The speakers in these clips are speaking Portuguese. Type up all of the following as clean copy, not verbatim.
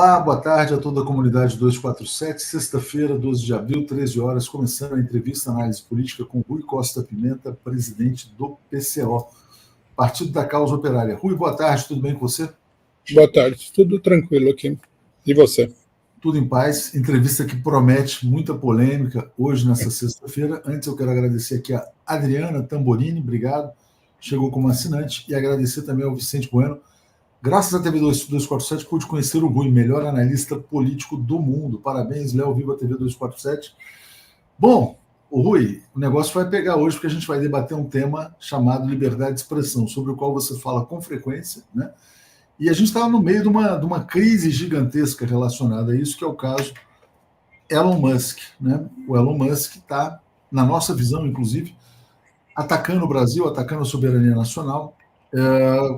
Olá, boa tarde a toda a comunidade 247. Sexta-feira, 12 de abril, 13 horas, começando a entrevista Análise Política com Rui Costa Pimenta, presidente do PCO, Partido da Causa Operária. Rui, boa tarde, tudo bem com você? Boa tarde, tudo tranquilo aqui. E você? Tudo em paz. Entrevista que promete muita polêmica hoje, nessa sexta-feira. Antes, eu quero agradecer aqui a Adriana Tamborini, obrigado, chegou como assinante, e agradecer também ao Vicente Bueno. Graças à TV 247, pude conhecer o Rui, melhor analista político do mundo. Parabéns, Léo, viva a TV 247. Bom, o Rui, o negócio vai pegar hoje, porque a gente vai debater um tema chamado liberdade de expressão, sobre o qual você fala com frequência, né? E a gente está no meio de uma crise gigantesca relacionada a isso, que é o caso Elon Musk, né? O Elon Musk está, na nossa visão, inclusive, atacando o Brasil, atacando a soberania nacional,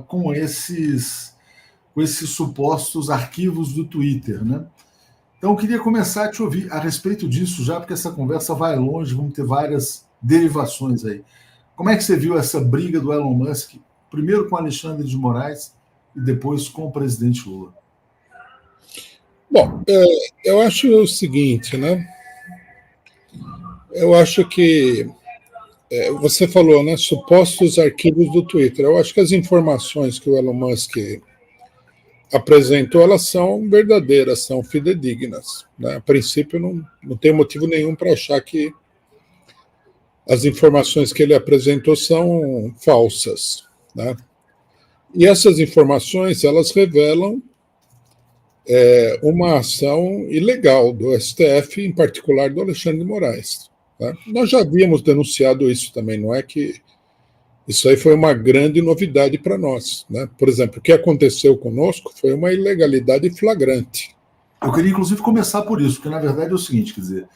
com esses supostos arquivos do Twitter, né? Então, eu queria começar a te ouvir a respeito disso já, porque essa conversa vai longe, vamos ter várias derivações aí. Como é que você viu essa briga do Elon Musk, primeiro com Alexandre de Moraes e depois com o presidente Lula? Bom, eu acho o seguinte, né? Eu acho que você falou, né? Supostos arquivos do Twitter. Eu acho que as informações que o Elon Musk apresentou, elas são verdadeiras, são fidedignas, né? A princípio, não tem motivo nenhum para achar que as informações que ele apresentou são falsas, né? E essas informações, elas revelam uma ação ilegal do STF, em particular do Alexandre de Moraes, né? Nós já havíamos denunciado isso também, não é que isso aí foi uma grande novidade para nós, né? Por exemplo, o que aconteceu conosco foi uma ilegalidade flagrante. Eu queria, inclusive, começar por isso, porque, na verdade, é o seguinte, quer dizer,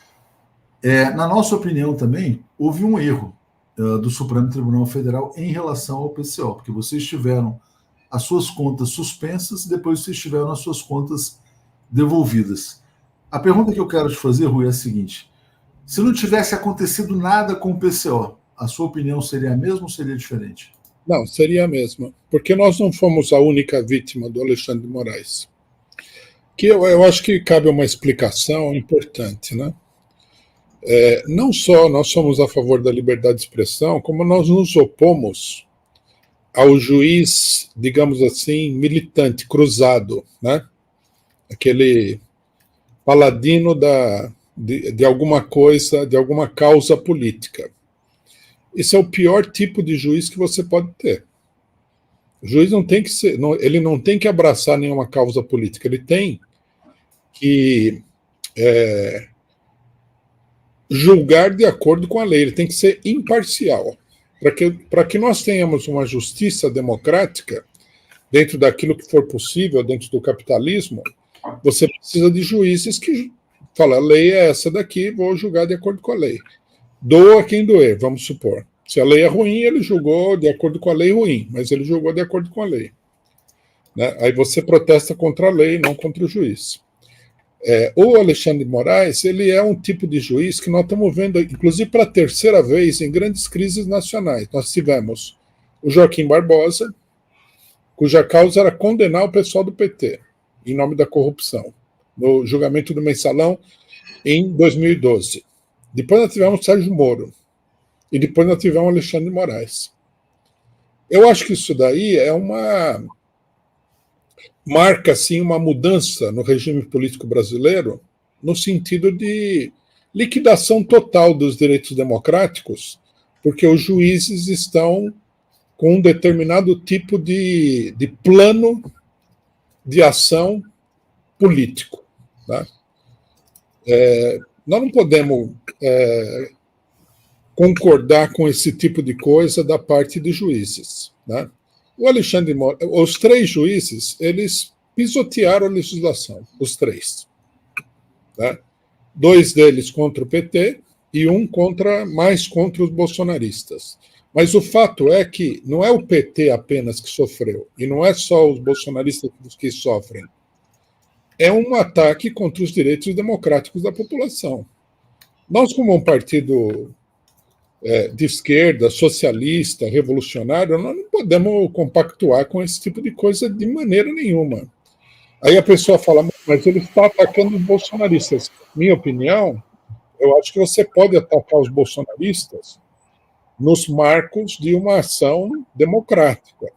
na nossa opinião também, houve um erro do Supremo Tribunal Federal em relação ao PCO, porque vocês tiveram as suas contas suspensas e depois vocês tiveram as suas contas devolvidas. A pergunta que eu quero te fazer, Rui, é a seguinte: se não tivesse acontecido nada com o PCO, a sua opinião seria a mesma ou seria diferente? Não, seria a mesma, porque nós não fomos a única vítima do Alexandre de Moraes. Que eu acho que cabe uma explicação importante, né? Não só nós somos a favor da liberdade de expressão, como nós nos opomos ao juiz, digamos assim, militante, cruzado, né? Aquele paladino de alguma coisa, de alguma causa política. Esse é o pior tipo de juiz que você pode ter. O juiz não tem que ser, ele não tem que abraçar nenhuma causa política, ele tem que julgar de acordo com a lei, ele tem que ser imparcial. Para que nós tenhamos uma justiça democrática, dentro daquilo que for possível, dentro do capitalismo, você precisa de juízes que falam, a lei é essa daqui, vou julgar de acordo com a lei. Doa quem doer, vamos supor. Se a lei é ruim, ele julgou de acordo com a lei ruim, mas ele julgou de acordo com a lei, né? Aí você protesta contra a lei, não contra o juiz. O Alexandre de Moraes, ele é um tipo de juiz que nós estamos vendo, inclusive pela terceira vez, em grandes crises nacionais. Nós tivemos o Joaquim Barbosa, cuja causa era condenar o pessoal do PT, em nome da corrupção, no julgamento do Mensalão, em 2012. Depois nós tivemos o Sérgio Moro. E depois nós tivemos o Alexandre de Moraes. Eu acho que isso daí é marca assim, uma mudança no regime político brasileiro, no sentido de liquidação total dos direitos democráticos, porque os juízes estão com um determinado tipo de plano de ação político, tá? Nós não podemos concordar com esse tipo de coisa da parte de juízes, né? O Alexandre de Moraes, os três juízes, eles pisotearam a legislação, os três, né? Dois deles contra o PT e um mais contra os bolsonaristas. Mas o fato é que não é o PT apenas que sofreu, e não é só os bolsonaristas que sofrem. É um ataque contra os direitos democráticos da população. Nós, como um partido de esquerda, socialista, revolucionário, nós não podemos compactuar com esse tipo de coisa de maneira nenhuma. Aí a pessoa fala, mas ele está atacando os bolsonaristas. Minha opinião, eu acho que você pode atacar os bolsonaristas nos marcos de uma ação democrática.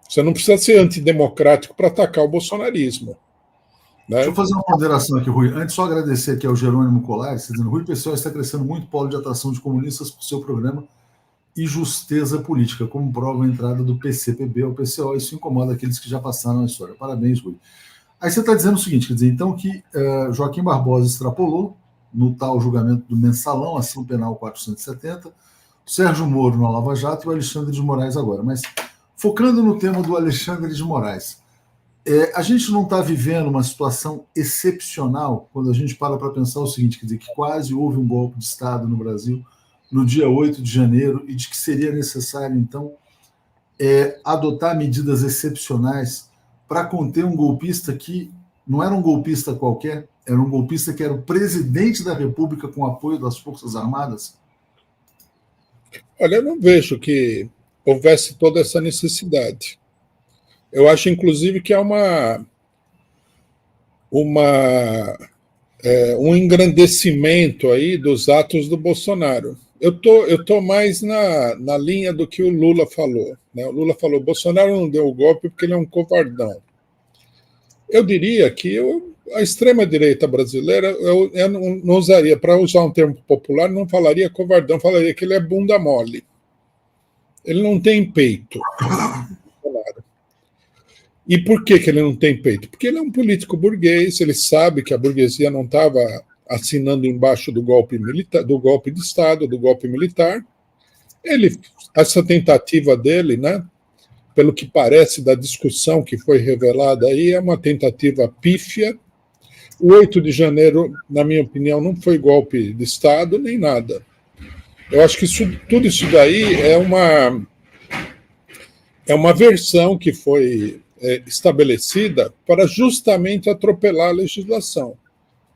Você não precisa ser antidemocrático para atacar o bolsonarismo. Né? Deixa eu fazer uma ponderação aqui, Rui. Antes, só agradecer aqui ao Jerônimo Colares, dizendo: Rui Pessoal está crescendo muito polo de atração de comunistas por seu programa e justeza política, como prova a entrada do PCPB ao PCO. Isso incomoda aqueles que já passaram a história. Parabéns, Rui. Aí você está dizendo o seguinte, quer dizer, então que Joaquim Barbosa extrapolou no tal julgamento do Mensalão, ação penal 470, o Sérgio Moro na Lava Jato e o Alexandre de Moraes agora. Mas, focando no tema do Alexandre de Moraes, a gente não está vivendo uma situação excepcional quando a gente para pensar o seguinte, quer dizer, que quase houve um golpe de Estado no Brasil no dia 8 de janeiro e de que seria necessário, então, adotar medidas excepcionais para conter um golpista que não era um golpista qualquer, era um golpista que era o presidente da República com apoio das Forças Armadas? Olha, eu não vejo que houvesse toda essa necessidade. Eu acho, inclusive, que há um engrandecimento aí dos atos do Bolsonaro. Eu tô mais na linha do que o Lula falou. Né? O Lula falou: Bolsonaro não deu o golpe porque ele é um covardão. Eu diria que a extrema-direita brasileira, eu não usaria, para usar um termo popular, não falaria covardão, falaria que ele é bunda mole. Ele não tem peito. E por que ele não tem peito? Porque ele é um político burguês, ele sabe que a burguesia não estava assinando embaixo do golpe militar, do golpe de Estado, do golpe militar. Essa tentativa dele, né, pelo que parece da discussão que foi revelada aí, é uma tentativa pífia. O 8 de janeiro, na minha opinião, não foi golpe de Estado nem nada. Eu acho que tudo isso daí é uma versão que foi estabelecida para justamente atropelar a legislação.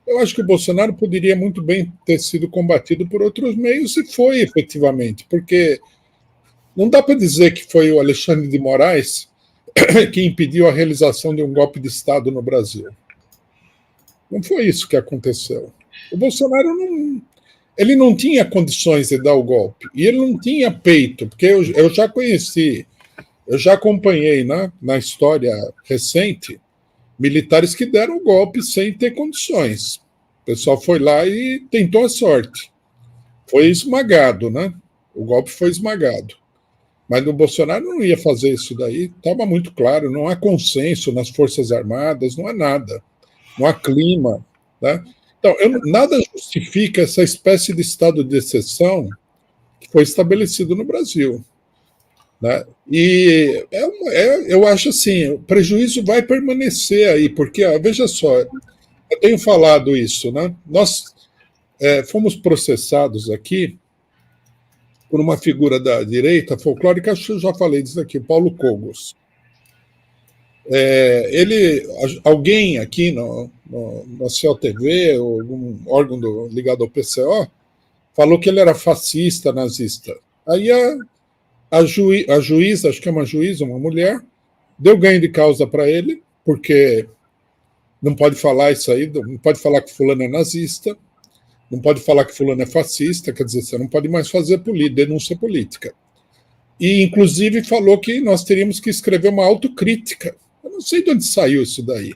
Eu acho que o Bolsonaro poderia muito bem ter sido combatido por outros meios, e foi efetivamente, porque não dá para dizer que foi o Alexandre de Moraes que impediu a realização de um golpe de Estado no Brasil. Não foi isso que aconteceu. O Bolsonaro ele não tinha condições de dar o golpe, e ele não tinha peito, porque eu já conheci, eu já acompanhei, né, na história recente, militares que deram o golpe sem ter condições. O pessoal foi lá e tentou a sorte. Foi esmagado, né? O golpe foi esmagado. Mas o Bolsonaro não ia fazer isso daí, estava muito claro, não há consenso nas Forças Armadas, não há nada, não há clima. Né? Então, nada justifica essa espécie de estado de exceção que foi estabelecido no Brasil. Né? E eu acho assim, o prejuízo vai permanecer aí, porque, veja só, eu tenho falado isso, né? Nós fomos processados aqui por uma figura da direita folclórica, acho que eu já falei disso aqui, Paulo Cogos. Alguém aqui na COTV, ou algum órgão ligado ao PCO, falou que ele era fascista, nazista. Aí a juíza, acho que é uma juíza, uma mulher, deu ganho de causa para ele, porque não pode falar isso aí, não pode falar que fulano é nazista, não pode falar que fulano é fascista, quer dizer, você não pode mais fazer denúncia política. E, inclusive, falou que nós teríamos que escrever uma autocrítica. Eu não sei de onde saiu isso daí.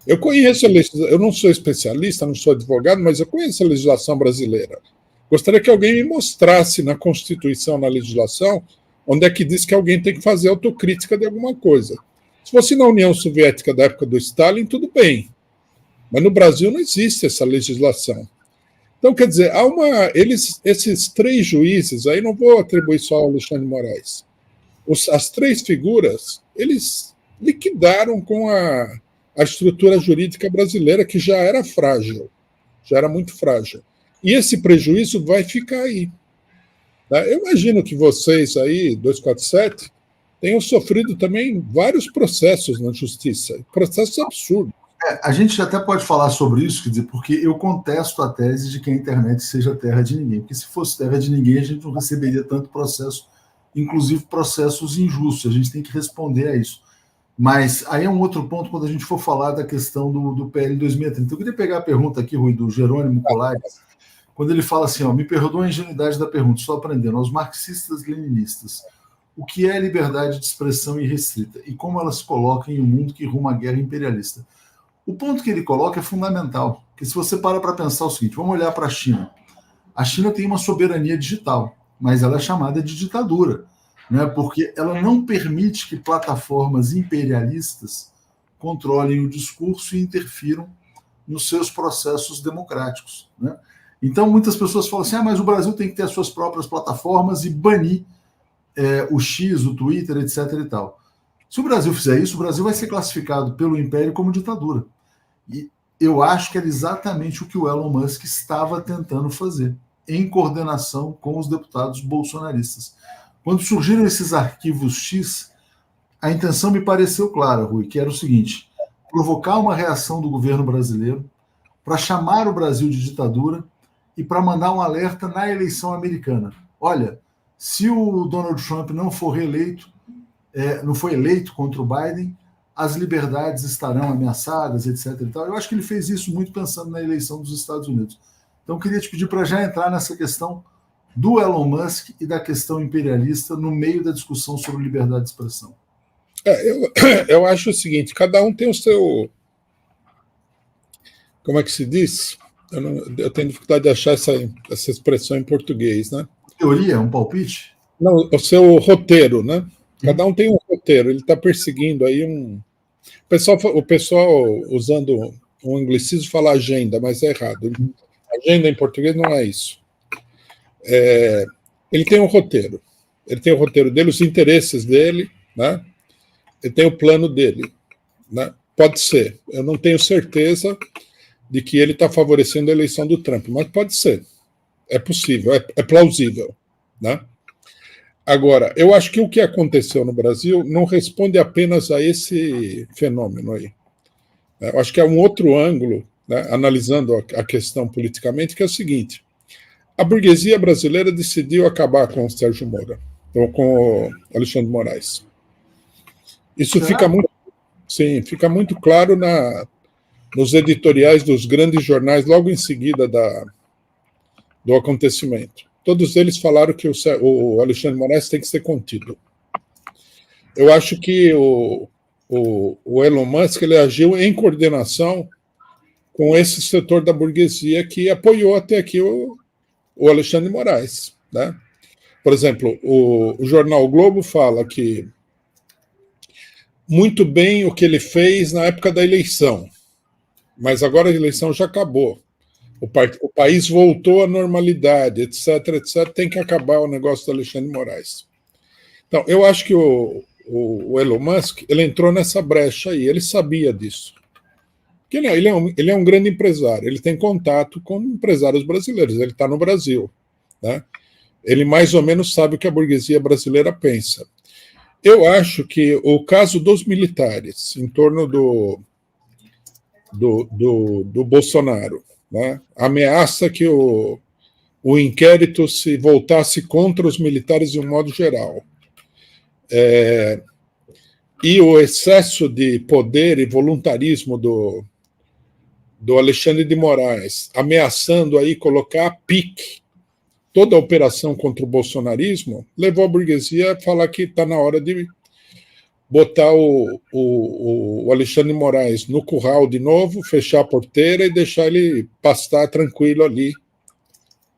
Eu conheço a legislação, eu não sou especialista, não sou advogado, mas eu conheço a legislação brasileira. Gostaria que alguém me mostrasse na Constituição, na legislação, onde é que diz que alguém tem que fazer autocrítica de alguma coisa. Se fosse na União Soviética da época do Stalin, tudo bem. Mas no Brasil não existe essa legislação. Então, quer dizer, esses três juízes, aí não vou atribuir só ao Alexandre de Moraes, as três figuras, eles liquidaram com a estrutura jurídica brasileira, que já era frágil, já era muito frágil. E esse prejuízo vai ficar aí. Né? Eu imagino que vocês aí, 247, tenham sofrido também vários processos na justiça, processos absurdos. A gente até pode falar sobre isso, quer dizer, porque eu contesto a tese de que a internet seja terra de ninguém, porque se fosse terra de ninguém, a gente não receberia tanto processo, inclusive processos injustos, a gente tem que responder a isso. Mas aí é um outro ponto quando a gente for falar da questão do PL 2030. Eu queria pegar a pergunta aqui, Rui, do Jerônimo Colares, quando ele fala assim, me perdoa a ingenuidade da pergunta, estou aprendendo, aos marxistas-leninistas, o que é liberdade de expressão irrestrita e como ela se coloca em um mundo que ruma à guerra imperialista? O ponto que ele coloca é fundamental, porque se você para pensar o seguinte, vamos olhar para a China. A China tem uma soberania digital, mas ela é chamada de ditadura, né? Porque ela não permite que plataformas imperialistas controlem o discurso e interfiram nos seus processos democráticos, né? Então, muitas pessoas falam assim, mas o Brasil tem que ter as suas próprias plataformas e banir o X, o Twitter, etc. e tal. Se o Brasil fizer isso, o Brasil vai ser classificado pelo Império como ditadura. E eu acho que era exatamente o que o Elon Musk estava tentando fazer, em coordenação com os deputados bolsonaristas. Quando surgiram esses arquivos X, a intenção me pareceu clara, Rui, que era o seguinte, provocar uma reação do governo brasileiro para chamar o Brasil de ditadura e para mandar um alerta na eleição americana. Olha, se o Donald Trump não for reeleito, não foi eleito contra o Biden, as liberdades estarão ameaçadas, etc. E tal. Eu acho que ele fez isso muito pensando na eleição dos Estados Unidos. Então, eu queria te pedir para já entrar nessa questão do Elon Musk e da questão imperialista no meio da discussão sobre liberdade de expressão. Eu acho o seguinte, cada um tem o seu... Como é que se diz? Eu tenho dificuldade de achar essa expressão em português, né? Teoria, um palpite? Não, o seu roteiro, né? Cada um tem um roteiro, ele está perseguindo aí um... O pessoal usando um anglicismo fala agenda, mas é errado. Agenda em português não é isso. Ele tem um roteiro. Ele tem o roteiro dele, os interesses dele, né? Ele tem o plano dele, né? Pode ser. Eu não tenho certeza de que ele está favorecendo a eleição do Trump, mas pode ser. É possível, é plausível, né? Agora, eu acho que o que aconteceu no Brasil não responde apenas a esse fenômeno aí. Eu acho que é um outro ângulo, né, analisando a questão politicamente, que é o seguinte: a burguesia brasileira decidiu acabar com o Sérgio Moro, ou com o Alexandre de Moraes. Isso fica muito claro nos editoriais dos grandes jornais logo em seguida do acontecimento. Todos eles falaram que o Alexandre de Moraes tem que ser contido. Eu acho que o Elon Musk ele agiu em coordenação com esse setor da burguesia que apoiou até aqui o Alexandre de Moraes, né? Por exemplo, o jornal o Globo fala que muito bem o que ele fez na época da eleição, mas agora a eleição já acabou. O país voltou à normalidade, etc., etc. Tem que acabar o negócio do Alexandre de Moraes. Então, eu acho que o Elon Musk ele entrou nessa brecha aí, ele sabia disso. Porque ele é um grande empresário, ele tem contato com empresários brasileiros, ele está no Brasil, né? Ele mais ou menos sabe o que a burguesia brasileira pensa. Eu acho que o caso dos militares, em torno do Bolsonaro, né, ameaça que o inquérito se voltasse contra os militares de um modo geral. E o excesso de poder e voluntarismo do Alexandre de Moraes, ameaçando aí colocar a pique toda a operação contra o bolsonarismo, levou a burguesia a falar que está na hora de botar o Alexandre de Moraes no curral de novo, fechar a porteira e deixar ele pastar tranquilo ali,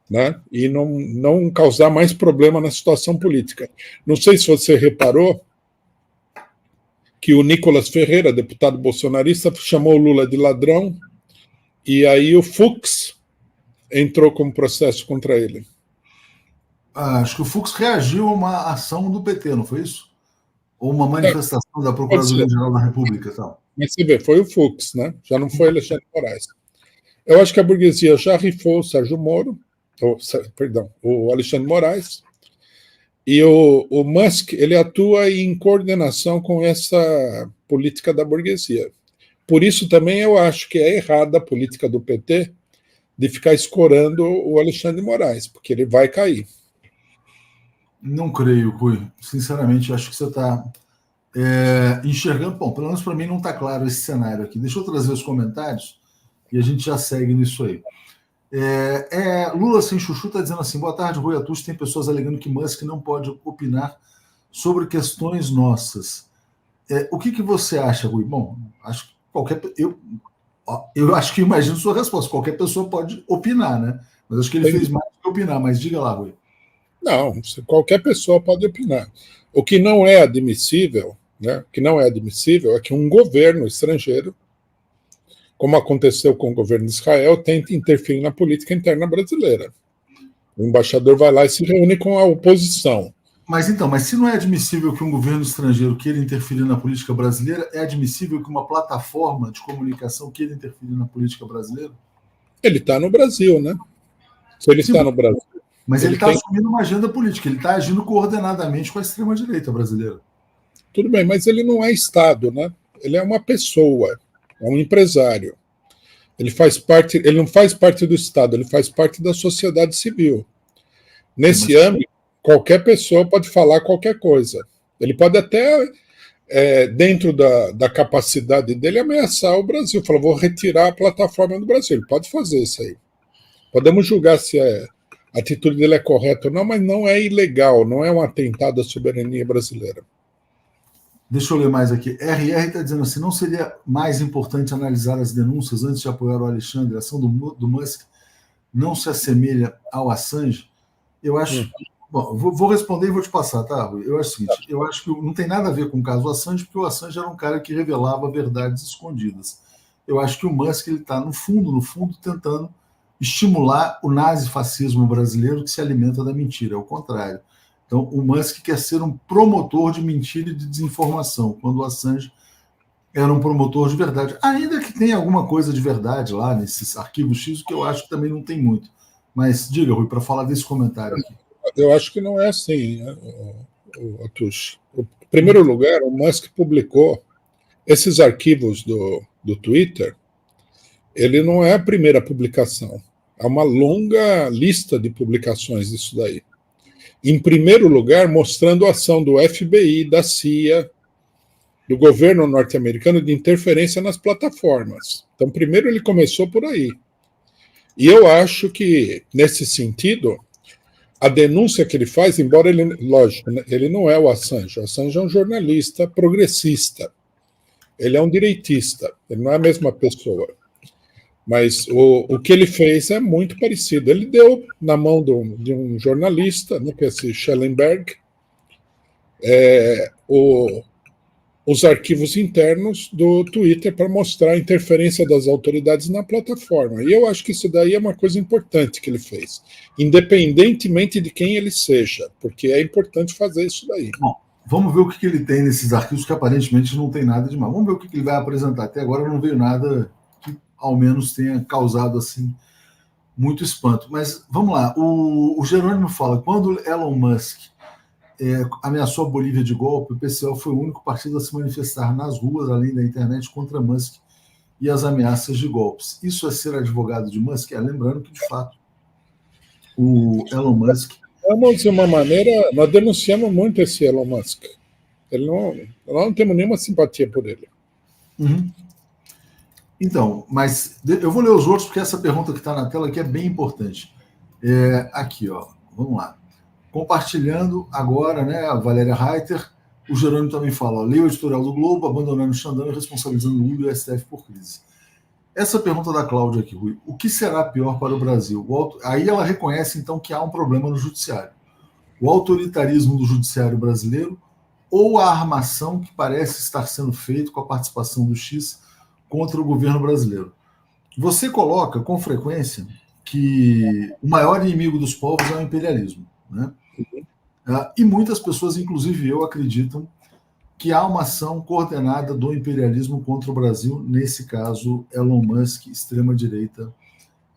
né? E não causar mais problema na situação política. Não sei se você reparou que o Nicolas Ferreira, deputado bolsonarista, chamou o Lula de ladrão e aí o Fux entrou com processo contra ele. Acho que o Fux reagiu a uma ação do PT, não foi isso? Ou uma manifestação da Procuradoria-Geral da República. Tal. Mas você vê, foi o Fux, né? Já não foi Alexandre de Moraes. Eu acho que a burguesia já rifou o Sérgio Moro, o Alexandre de Moraes, e o Musk ele atua em coordenação com essa política da burguesia. Por isso também eu acho que é errada a política do PT de ficar escorando o Alexandre de Moraes, porque ele vai cair. Não creio, Rui. Sinceramente, acho que você está enxergando, bom, pelo menos para mim não está claro esse cenário aqui. Deixa eu trazer os comentários e a gente já segue nisso aí. Lula sem chuchu está dizendo assim: boa tarde, Rui Atush. Tem pessoas alegando que Musk não pode opinar sobre questões nossas. O que você acha, Rui? Bom, acho que eu acho que imagino sua resposta. Qualquer pessoa pode opinar, né? Mas acho que ele fez mais do que opinar. Mas diga lá, Rui. Não, qualquer pessoa pode opinar. O que não é admissível, né? O que não é admissível é que um governo estrangeiro, como aconteceu com o governo de Israel, tente interferir na política interna brasileira. O embaixador vai lá e se reúne com a oposição. Mas se não é admissível que um governo estrangeiro queira interferir na política brasileira, é admissível que uma plataforma de comunicação queira interferir na política brasileira? Ele está no Brasil, né? Se ele está no Brasil. Mas ele está assumindo uma agenda política, ele está agindo coordenadamente com a extrema-direita brasileira. Tudo bem, mas ele não é Estado, né? Ele é uma pessoa, é um empresário. Ele não faz parte do Estado, ele faz parte da sociedade civil. Nesse âmbito, qualquer pessoa pode falar qualquer coisa. Ele pode até, dentro da capacidade dele, ameaçar o Brasil. Falar, vou retirar a plataforma do Brasil. Ele pode fazer isso aí. Podemos julgar se a atitude dele é correta ou não, mas não é ilegal, não é um atentado à soberania brasileira. Deixa eu ler mais aqui. RR está dizendo assim: não seria mais importante analisar as denúncias antes de apoiar o Alexandre? A ação do Musk não se assemelha ao Assange? Eu acho... Bom, vou responder e vou te passar, tá, Rui? Eu acho o seguinte: eu acho que não tem nada a ver com o caso Assange, porque o Assange era um cara que revelava verdades escondidas. Eu acho que o Musk está, no fundo, tentando estimular o nazifascismo brasileiro que se alimenta da mentira, é o contrário. Então, o Musk quer ser um promotor de mentira e de desinformação, quando o Assange era um promotor de verdade. Ainda que tenha alguma coisa de verdade lá nesses arquivos X, que eu acho que também não tem muito. Mas diga, Rui, para falar desse comentário aqui. Eu acho que não é assim, Atush. Em primeiro lugar, o Musk publicou esses arquivos do Twitter. Ele não é a primeira publicação. Há uma longa lista de publicações disso daí. Em primeiro lugar, mostrando a ação do FBI, da CIA, do governo norte-americano de interferência nas plataformas. Então, primeiro ele começou por aí. E eu acho que, nesse sentido, a denúncia que ele faz, embora ele, lógico, ele não é o Assange é um jornalista progressista. Ele é um direitista, ele não é a mesma pessoa. Mas o que ele fez é muito parecido. Ele deu na mão de um jornalista, né, que é esse Schellenberg, os arquivos internos do Twitter para mostrar a interferência das autoridades na plataforma. E eu acho que isso daí é uma coisa importante que ele fez, independentemente de quem ele seja, porque é importante fazer isso daí. Bom, vamos ver o que ele tem nesses arquivos, que aparentemente não tem nada demais. Vamos ver o que ele vai apresentar. Até agora não veio nada que, ao menos, tenha causado assim muito espanto. Mas vamos lá. O Jerônimo fala: quando Elon Musk ameaçou a Bolívia de golpe, o PCO foi o único partido a se manifestar nas ruas, além da internet, contra Musk e as ameaças de golpes. Isso é ser advogado de Musk? Lembrando que, de fato, o Elon Musk... De uma maneira, nós denunciamos muito esse Elon Musk. Nós não temos nenhuma simpatia por ele. Uhum. Então, mas eu vou ler os outros, porque essa pergunta que está na tela aqui é bem importante. Aqui, ó, vamos lá. Compartilhando agora, né, a Valéria Reiter, o Jerônimo também fala: lei o editorial do Globo, abandonando o Xandão e responsabilizando o Lula e o STF por crise. Essa pergunta da Cláudia aqui, Rui: o que será pior para o Brasil? Aí ela reconhece, então, que há um problema no judiciário. O autoritarismo do judiciário brasileiro ou a armação que parece estar sendo feita com a participação do X contra o governo brasileiro. Você coloca, com frequência, que o maior inimigo dos povos é o imperialismo, né? E muitas pessoas, inclusive eu, acreditam que há uma ação coordenada do imperialismo contra o Brasil, nesse caso, Elon Musk, extrema-direita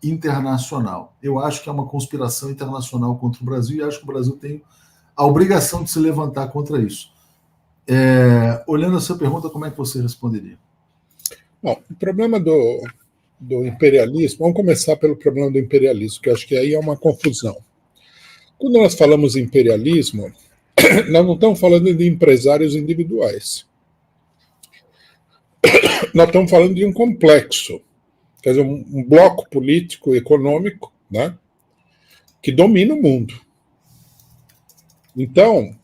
internacional. Eu acho que é uma conspiração internacional contra o Brasil e acho que o Brasil tem a obrigação de se levantar contra isso. Olhando essa pergunta, como é que você responderia? Bom, o problema do imperialismo, vamos começar pelo problema do imperialismo, que eu acho que aí é uma confusão. Quando nós falamos em imperialismo, nós não estamos falando de empresários individuais. nós estamos falando de um complexo, quer dizer, um bloco político, econômico, né, que domina o mundo. Então,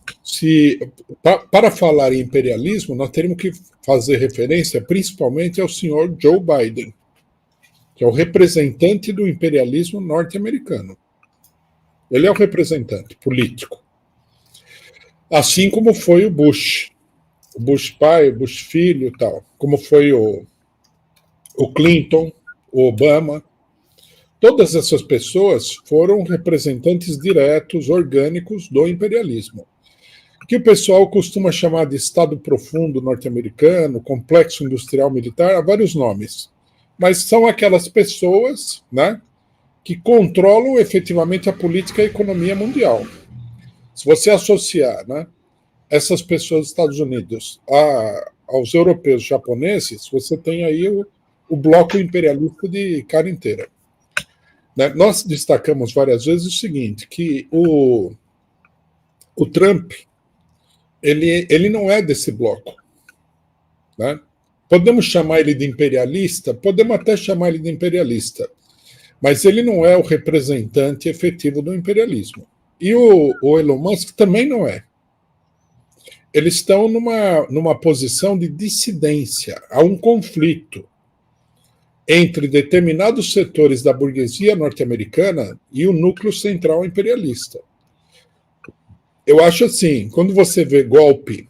para falar em imperialismo, nós teríamos que fazer referência principalmente ao senhor Joe Biden, que é o representante do imperialismo norte-americano. Ele é o representante político. Assim como foi o Bush pai, o Bush filho e tal, como foi o Clinton, o Obama. Todas essas pessoas foram representantes diretos, orgânicos do imperialismo, que o pessoal costuma chamar de Estado Profundo norte-americano, complexo industrial militar, há vários nomes. Mas são aquelas pessoas, né, que controlam efetivamente a política e a economia mundial. Se você associar, né, essas pessoas dos Estados Unidos aos europeus japoneses, você tem aí o bloco imperialista de cara inteira. Né? Nós destacamos várias vezes o seguinte, que o Trump, ele não é desse bloco. Né? Podemos chamar ele de imperialista? Podemos até chamar ele de imperialista, mas ele não é o representante efetivo do imperialismo. E o Elon Musk também não é. Eles estão numa posição de dissidência, há um conflito entre determinados setores da burguesia norte-americana e o núcleo central imperialista. Eu acho assim, quando você vê golpe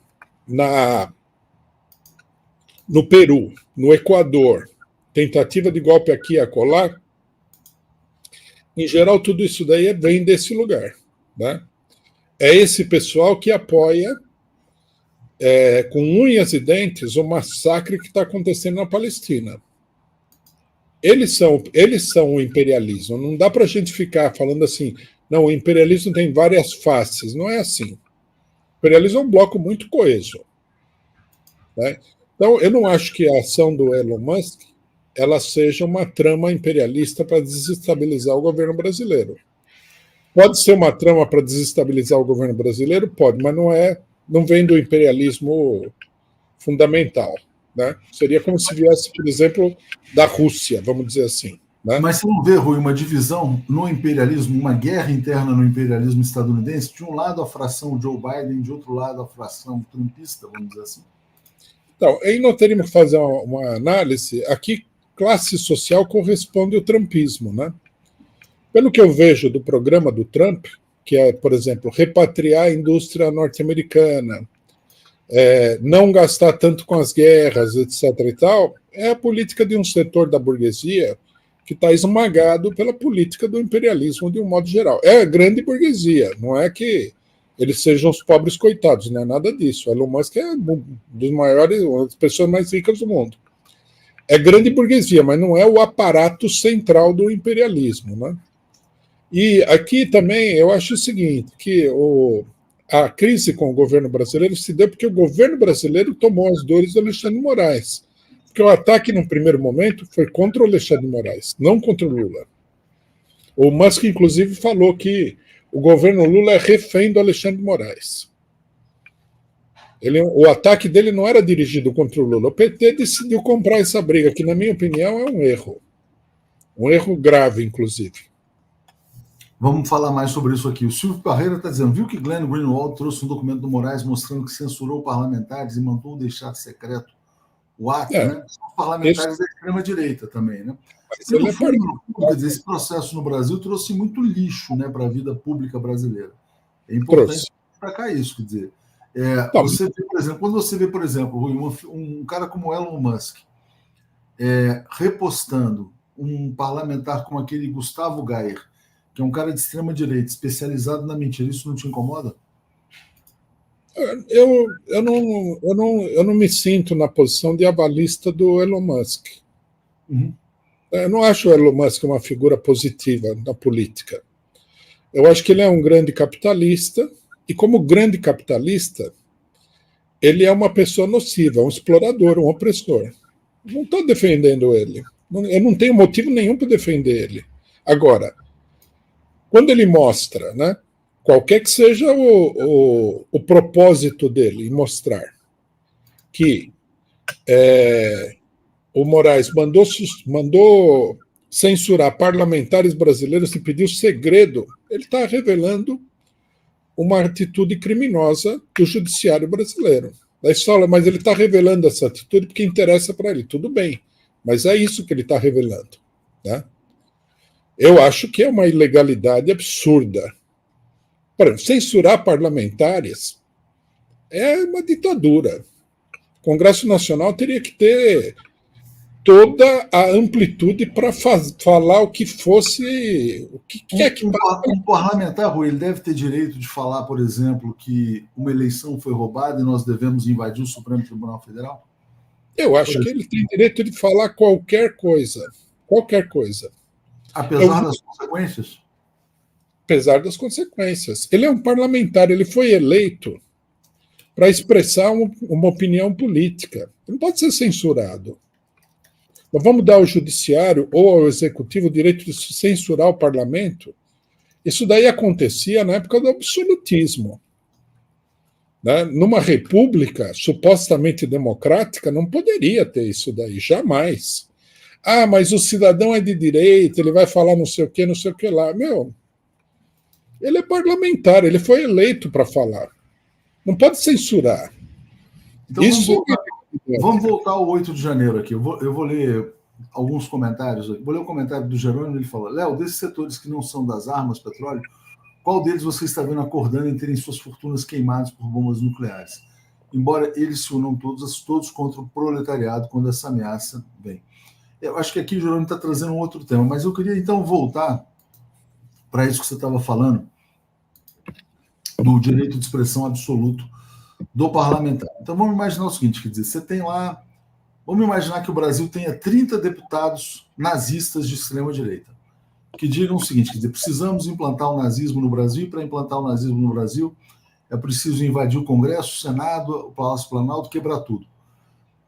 no Peru, no Equador, tentativa de golpe aqui e acolá, em geral tudo isso daí vem desse lugar. Né? É esse pessoal que apoia com unhas e dentes o massacre que está acontecendo na Palestina. Eles são o imperialismo. Não dá para a gente ficar falando assim, não, o imperialismo tem várias faces. Não é assim. O imperialismo é um bloco muito coeso. Né? Então, eu não acho que a ação do Elon Musk ela seja uma trama imperialista para desestabilizar o governo brasileiro. Pode ser uma trama para desestabilizar o governo brasileiro? Pode, mas não vem do imperialismo fundamental. Né? Seria como se viesse, por exemplo, da Rússia, vamos dizer assim. Né? Mas você não vê, Rui, uma divisão no imperialismo, uma guerra interna no imperialismo estadunidense? De um lado a fração Joe Biden, de outro lado a fração trumpista, vamos dizer assim? Então, aí nós teríamos que fazer uma análise. Aqui, classe social corresponde ao trumpismo. Né? Pelo que eu vejo do programa do Trump, que é, por exemplo, repatriar a indústria norte-americana, não gastar tanto com as guerras, etc. e tal, é a política de um setor da burguesia que está esmagado pela política do imperialismo de um modo geral. É a grande burguesia, não é que eles sejam os pobres coitados, não é nada disso. Elon Musk é um dos maiores, uma das pessoas mais ricas do mundo. É grande burguesia, mas não é o aparato central do imperialismo. Né? E aqui também eu acho o seguinte, que a crise com o governo brasileiro se deu porque o governo brasileiro tomou as dores do Alexandre de Moraes. Porque o ataque, no primeiro momento, foi contra o Alexandre de Moraes, não contra o Lula. O Musk, inclusive, falou que o governo Lula é refém do Alexandre de Moraes. O ataque dele não era dirigido contra o Lula. O PT decidiu comprar essa briga, que, na minha opinião, é um erro. Um erro grave, inclusive. Vamos falar mais sobre isso aqui. O Silvio Parreira está dizendo, viu que Glenn Greenwald trouxe um documento do Moraes mostrando que censurou parlamentares e mandou deixar secreto o ato, né? São parlamentares da extrema-direita também, né? E, no fundo, quer dizer, esse processo no Brasil trouxe muito lixo, né, para a vida pública brasileira. É importante destacar isso, quer dizer. Você vê, por exemplo, quando você vê, por exemplo, um cara como Elon Musk repostando um parlamentar como aquele Gustavo Gayer, que é um cara de extrema-direita, especializado na mentira, isso não te incomoda? Eu não me sinto na posição de avalista do Elon Musk. Uhum. Eu não acho o Elon Musk uma figura positiva na política. Eu acho que ele é um grande capitalista, e como grande capitalista, ele é uma pessoa nociva, um explorador, um opressor. Não estou defendendo ele. Eu não tenho motivo nenhum para defender ele. Agora, quando ele mostra, né, qualquer que seja o propósito dele em mostrar que o Moraes mandou censurar parlamentares brasileiros e pediu segredo, ele está revelando uma atitude criminosa do judiciário brasileiro. Daí fala, mas ele está revelando essa atitude porque interessa para ele. Tudo bem, mas é isso que ele está revelando. Né? Eu acho que é uma ilegalidade absurda. Por exemplo, censurar parlamentares é uma ditadura. O Congresso Nacional teria que ter toda a amplitude para falar o que fosse. O que quer que. Um parlamentar, Rui, ele deve ter direito de falar, por exemplo, que uma eleição foi roubada e nós devemos invadir o Supremo Tribunal Federal? Eu acho que ele tem direito de falar qualquer coisa. Qualquer coisa. Apesar das consequências? Apesar das consequências. Ele é um parlamentar, ele foi eleito para expressar uma opinião política. Ele não pode ser censurado. Mas vamos dar ao judiciário ou ao executivo o direito de censurar o parlamento? Isso daí acontecia na época do absolutismo. Né? Numa república supostamente democrática, não poderia ter isso daí, jamais. Ah, mas o cidadão é de direita, ele vai falar não sei o que lá. Meu, ele é parlamentar, ele foi eleito para falar. Não pode censurar. Então vamos voltar ao 8 de janeiro aqui. Eu vou ler alguns comentários. Vou ler o comentário do Jerônimo, ele falou: Léo, desses setores que não são das armas, petróleo, qual deles você está vendo acordando em terem suas fortunas queimadas por bombas nucleares? Embora eles se unam todos contra o proletariado quando essa ameaça vem. Eu acho que aqui o Jerônimo está trazendo um outro tema, mas eu queria então voltar para isso que você estava falando, do direito de expressão absoluto do parlamentar. Então vamos imaginar o seguinte, quer dizer, você tem lá, vamos imaginar que o Brasil tenha 30 deputados nazistas de extrema-direita, que digam o seguinte, quer dizer, precisamos implantar o nazismo no Brasil, e para implantar o nazismo no Brasil é preciso invadir o Congresso, o Senado, o Palácio Planalto, quebrar tudo.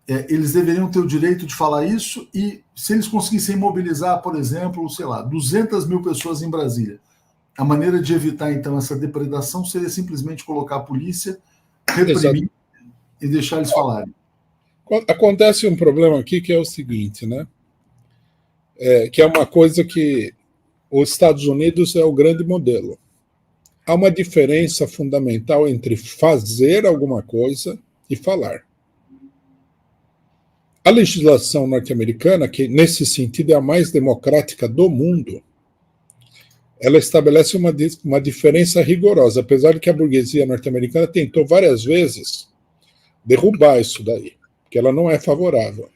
Eles deveriam ter o direito de falar isso e se eles conseguissem mobilizar, por exemplo, sei lá, 200 mil pessoas em Brasília, a maneira de evitar, então, essa depredação seria simplesmente colocar a polícia, reprimir e deixar eles falarem. Acontece um problema aqui que é o seguinte, né? Que é uma coisa que os Estados Unidos é o grande modelo. Há uma diferença fundamental entre fazer alguma coisa e falar. A legislação norte-americana, que nesse sentido é a mais democrática do mundo, ela estabelece uma diferença rigorosa, apesar de que a burguesia norte-americana tentou várias vezes derrubar isso daí, que ela não é favorável.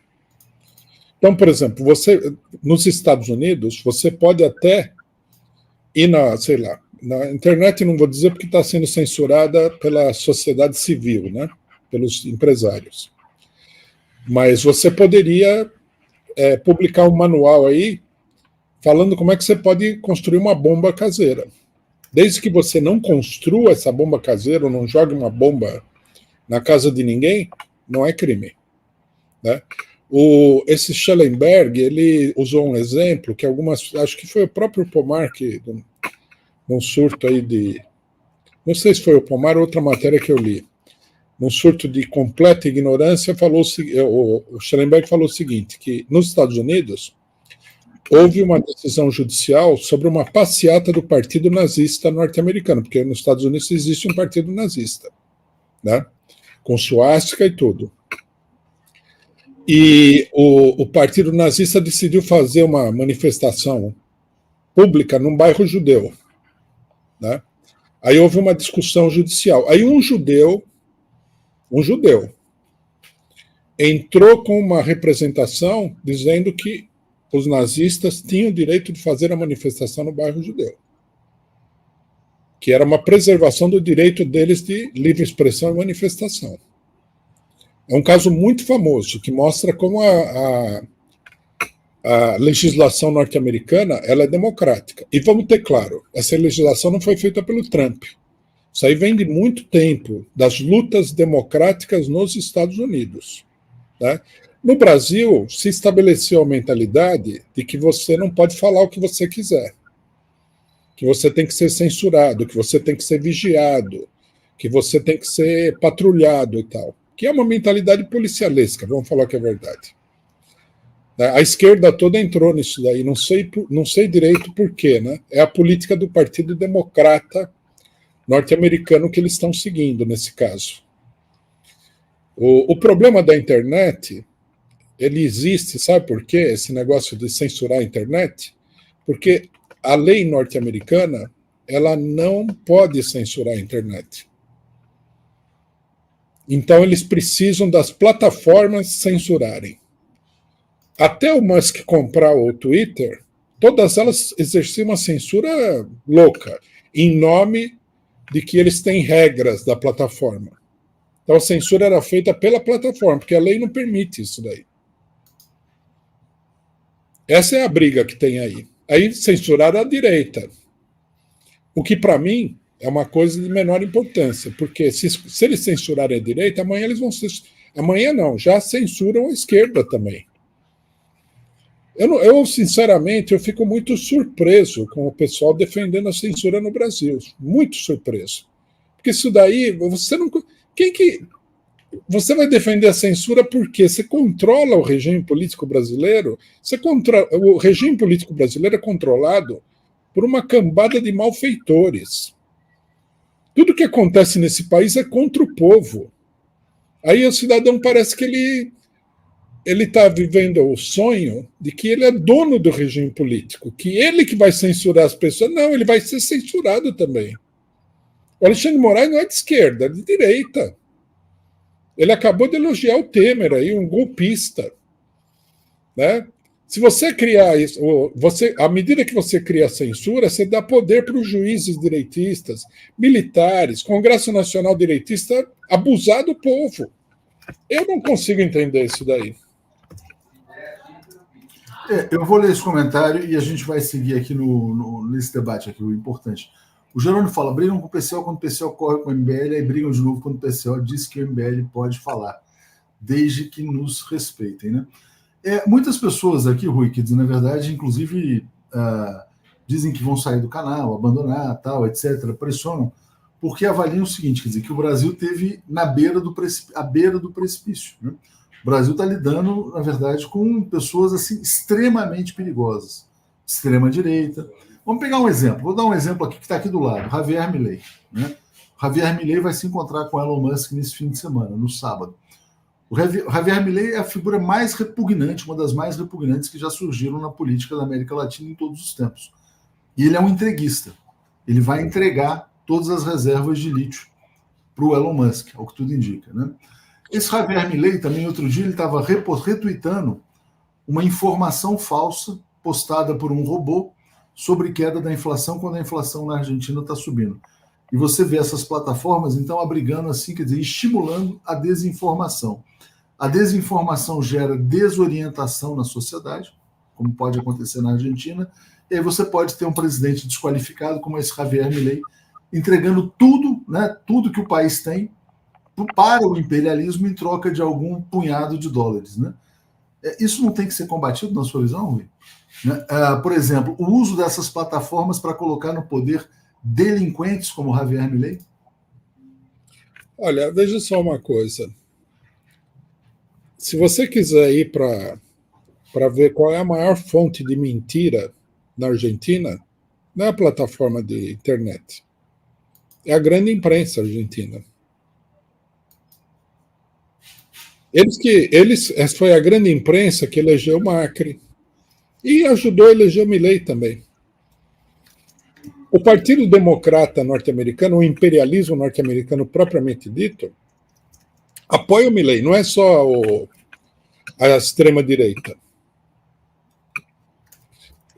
Então, por exemplo, nos Estados Unidos, você pode até ir na internet, não vou dizer porque está sendo censurada pela sociedade civil, né, pelos empresários. Mas você poderia publicar um manual aí falando como é que você pode construir uma bomba caseira. Desde que você não construa essa bomba caseira ou não jogue uma bomba na casa de ninguém, não é crime. Né? Esse Schellenberg, ele usou um exemplo que acho que foi o próprio Pomar que, num surto aí não sei se foi o Pomar ou outra matéria que eu li, num surto de completa ignorância, o Schellenberg falou o seguinte, que nos Estados Unidos houve uma decisão judicial sobre uma passeata do Partido Nazista norte-americano, porque nos Estados Unidos existe um partido nazista, né? Com suástica e tudo. E o Partido Nazista decidiu fazer uma manifestação pública num bairro judeu, né? Aí houve uma discussão judicial. Aí um judeu entrou com uma representação dizendo que os nazistas tinham o direito de fazer a manifestação no bairro judeu, que era uma preservação do direito deles de livre expressão e manifestação. É um caso muito famoso, que mostra como a legislação norte-americana ela é democrática. E vamos ter claro, essa legislação não foi feita pelo Trump. Isso aí vem de muito tempo, das lutas democráticas nos Estados Unidos. Né? No Brasil, se estabeleceu a mentalidade de que você não pode falar o que você quiser, que você tem que ser censurado, que você tem que ser vigiado, que você tem que ser patrulhado e tal, que é uma mentalidade policialesca, vamos falar que é verdade. A esquerda toda entrou nisso daí, não sei direito por quê, né? É a política do Partido Democrata norte-americano que eles estão seguindo nesse caso. O problema da internet, ele existe, sabe por quê? Esse negócio de censurar a internet? Porque a lei norte-americana, ela não pode censurar a internet. Então eles precisam das plataformas censurarem. Até o Musk comprar o Twitter, todas elas exerciam uma censura louca, em nome de que eles têm regras da plataforma. Então a censura era feita pela plataforma, porque a lei não permite isso daí. Essa é a briga que tem aí. Aí censuraram a direita. O que, para mim, é uma coisa de menor importância, porque se eles censurarem a direita, amanhã eles vão ser... Amanhã não, já censuram a esquerda também. Eu, sinceramente, eu fico muito surpreso com o pessoal defendendo a censura no Brasil. Muito surpreso. Porque isso daí, você não... Você vai defender a censura porque você controla o regime político brasileiro. O regime político brasileiro é controlado por uma cambada de malfeitores. Tudo que acontece nesse país é contra o povo. Aí o cidadão parece que ele está vivendo o sonho de que ele é dono do regime político, que ele que vai censurar as pessoas. Não, ele vai ser censurado também. O Alexandre de Moraes não é de esquerda, é de direita. Ele acabou de elogiar o Temer, aí, um golpista. Né? Se você criar isso, à medida que você cria a censura, você dá poder para os juízes direitistas, militares, Congresso Nacional Direitista abusar do povo. Eu não consigo entender isso daí. Eu vou ler esse comentário e a gente vai seguir aqui nesse debate aqui, o importante. O Jerônimo fala, brigam com o PCO quando o PCO corre com o MBL, aí brigam de novo quando o PCO diz que o MBL pode falar, desde que nos respeitem. Né? Muitas pessoas aqui, Rui, que na verdade, inclusive, dizem que vão sair do canal, abandonar, tal, etc., pressionam, porque avaliam o seguinte, quer dizer, que o Brasil teve à beira do precipício. Né? O Brasil está lidando, na verdade, com pessoas assim, extremamente perigosas. Extrema-direita. Vamos pegar um exemplo. Vou dar um exemplo aqui que está aqui do lado. Javier Milei. Né? Javier Milei vai se encontrar com Elon Musk nesse fim de semana, no sábado. O Javier Milei é a figura mais repugnante, uma das mais repugnantes que já surgiram na política da América Latina em todos os tempos. E ele é um entreguista. Ele vai entregar todas as reservas de lítio para o Elon Musk, ao que tudo indica. Né? Esse Javier Milei, também, outro dia, ele estava retweetando uma informação falsa postada por um robô sobre queda da inflação quando a inflação na Argentina está subindo. E você vê essas plataformas, então, abrigando, assim, quer dizer, estimulando a desinformação. A desinformação gera desorientação na sociedade, como pode acontecer na Argentina, e aí você pode ter um presidente desqualificado, como esse Javier Milei, entregando tudo, né, tudo que o país tem para o imperialismo em troca de algum punhado de dólares. Né? Isso não tem que ser combatido na sua visão, Rui? Né? Por exemplo, o uso dessas plataformas para colocar no poder delinquentes como Javier Milei? Olha, veja só uma coisa. Se você quiser ir para ver qual é a maior fonte de mentira na Argentina, não é a plataforma de internet. É a grande imprensa argentina. Foi a grande imprensa que elegeu Macri e ajudou a eleger o Milei também. O Partido Democrata norte-americano, o imperialismo norte-americano propriamente dito, apoia o Milei, não é só a extrema-direita.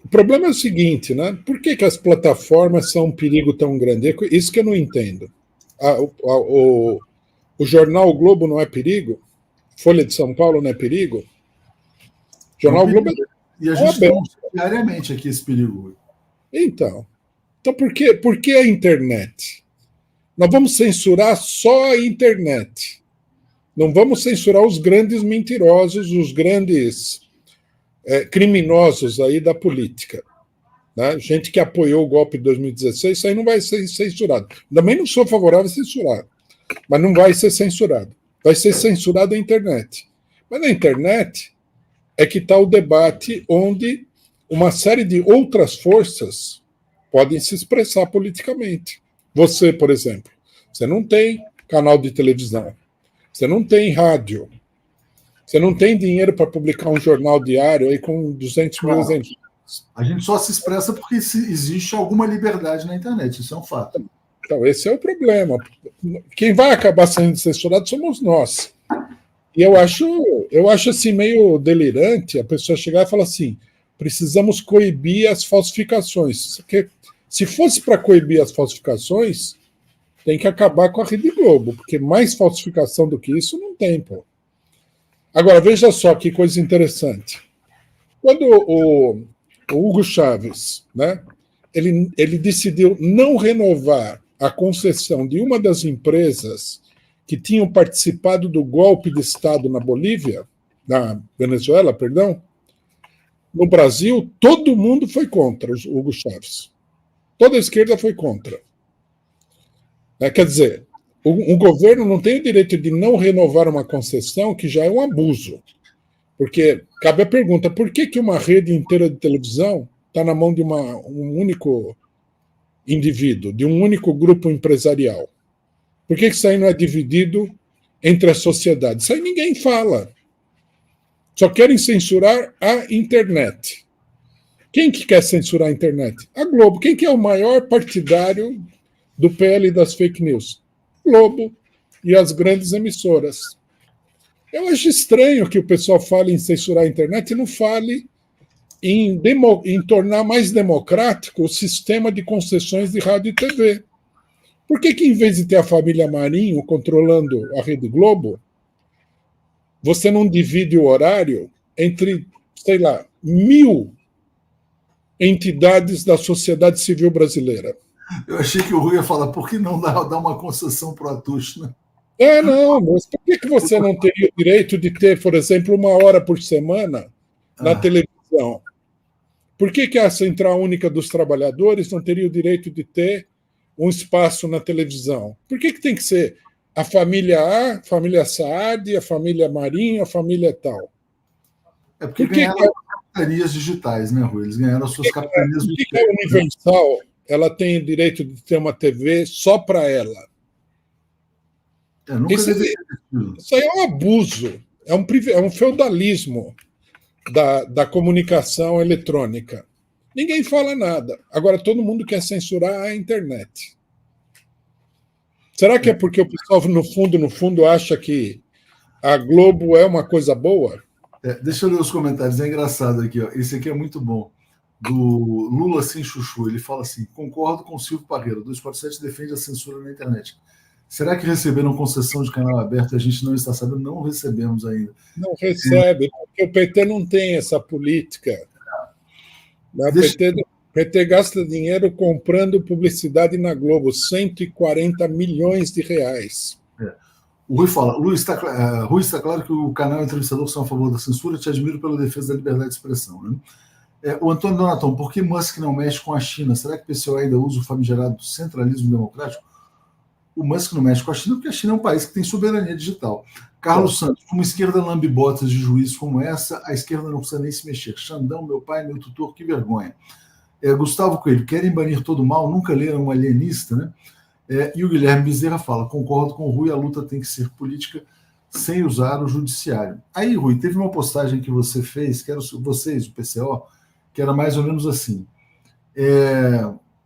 O problema é o seguinte, né? Por que as plataformas são um perigo tão grande? Isso que eu não entendo. O jornal o Globo não é perigo? Folha de São Paulo não é perigo? Jornal Globo e a gente tem diariamente aqui esse perigo. Então por que a internet? Nós vamos censurar só a internet. Não vamos censurar os grandes mentirosos, os grandes criminosos aí da política. Né? Gente que apoiou o golpe de 2016, isso aí não vai ser censurado. Também não sou favorável a censurar, mas não vai ser censurado. Vai ser censurado a internet. Mas na internet, é que está o debate onde uma série de outras forças podem se expressar politicamente. Você, por exemplo, você não tem canal de televisão, você não tem rádio, você não tem dinheiro para publicar um jornal diário aí com 200 mil exemplares. A gente só se expressa porque existe alguma liberdade na internet, isso é um fato. Então, esse é o problema. Quem vai acabar sendo censurado somos nós. E eu acho assim meio delirante a pessoa chegar e falar assim: precisamos coibir as falsificações. Porque se fosse para coibir as falsificações, tem que acabar com a Rede Globo, porque mais falsificação do que isso não tem, pô. Agora, veja só que coisa interessante. Quando o Hugo Chávez, né, ele decidiu não renovar a concessão de uma das empresas que tinham participado do golpe de Estado na Bolívia, na Venezuela, perdão, no Brasil, todo mundo foi contra o Hugo Chávez. Toda a esquerda foi contra. Quer dizer, o governo não tem o direito de não renovar uma concessão, que já é um abuso. Porque cabe a pergunta, por que uma rede inteira de televisão está na mão de um único indivíduo, de um único grupo empresarial? Por que isso aí não é dividido entre a sociedade? Isso aí ninguém fala. Só querem censurar a internet. Quem que quer censurar a internet? A Globo. Quem que é o maior partidário do PL e das fake news? Globo e as grandes emissoras. Eu acho estranho que o pessoal fale em censurar a internet e não fale em tornar mais democrático o sistema de concessões de rádio e TV. Por que em vez de ter a família Marinho controlando a Rede Globo, você não divide o horário entre, sei lá, 1000 entidades da sociedade civil brasileira? Eu achei que o Rui ia falar, por que não dar uma concessão para o Atush, né? Não, mas por que você não teria o direito de ter, por exemplo, 1 hora por semana na televisão? Por que a Central Única dos Trabalhadores não teria o direito de ter um espaço na televisão? Por que tem que ser a família A, a família Saad, a família Marinho, a família tal? É porque ganharam capitanias digitais, né, Rui? Eles ganharam as suas capitanias digitais. Por que a Universal ela tem o direito de ter uma TV só para ela? Isso aí é um abuso, é um feudalismo da comunicação eletrônica. Ninguém fala nada. Agora, todo mundo quer censurar a internet. Será que é porque o pessoal, no fundo, acha que a Globo é uma coisa boa? Deixa eu ler os comentários, é engraçado aqui. Ó. Esse aqui é muito bom. Do Lula Sem Chuchu. Ele fala assim: concordo com o Silvio Parreira, 247 defende a censura na internet. Será que receberam concessão de canal aberto e a gente não está sabendo? Não recebemos ainda. Não recebe, porque o PT não tem essa política. O PT gasta dinheiro comprando publicidade na Globo, 140 milhões de reais. O Rui fala, Rui, está claro que o canal e o entrevistador são a favor da censura, te admiro pela defesa da liberdade de expressão. Né? O Antônio Donatão, por que Musk não mexe com a China? Será que o PCO ainda usa o famigerado centralismo democrático? O Musk não mexe com a China porque a China é um país que tem soberania digital. Carlos Santos, como esquerda lambe botas de juízes como essa, a esquerda não precisa nem se mexer. Xandão, meu pai, meu tutor, que vergonha. Gustavo Coelho, querem banir todo mal, nunca leram um alienista, né? E o Guilherme Bezerra fala, concordo com o Rui, a luta tem que ser política sem usar o judiciário. Aí, Rui, teve uma postagem que você fez, que era vocês, o PCO, que era mais ou menos assim.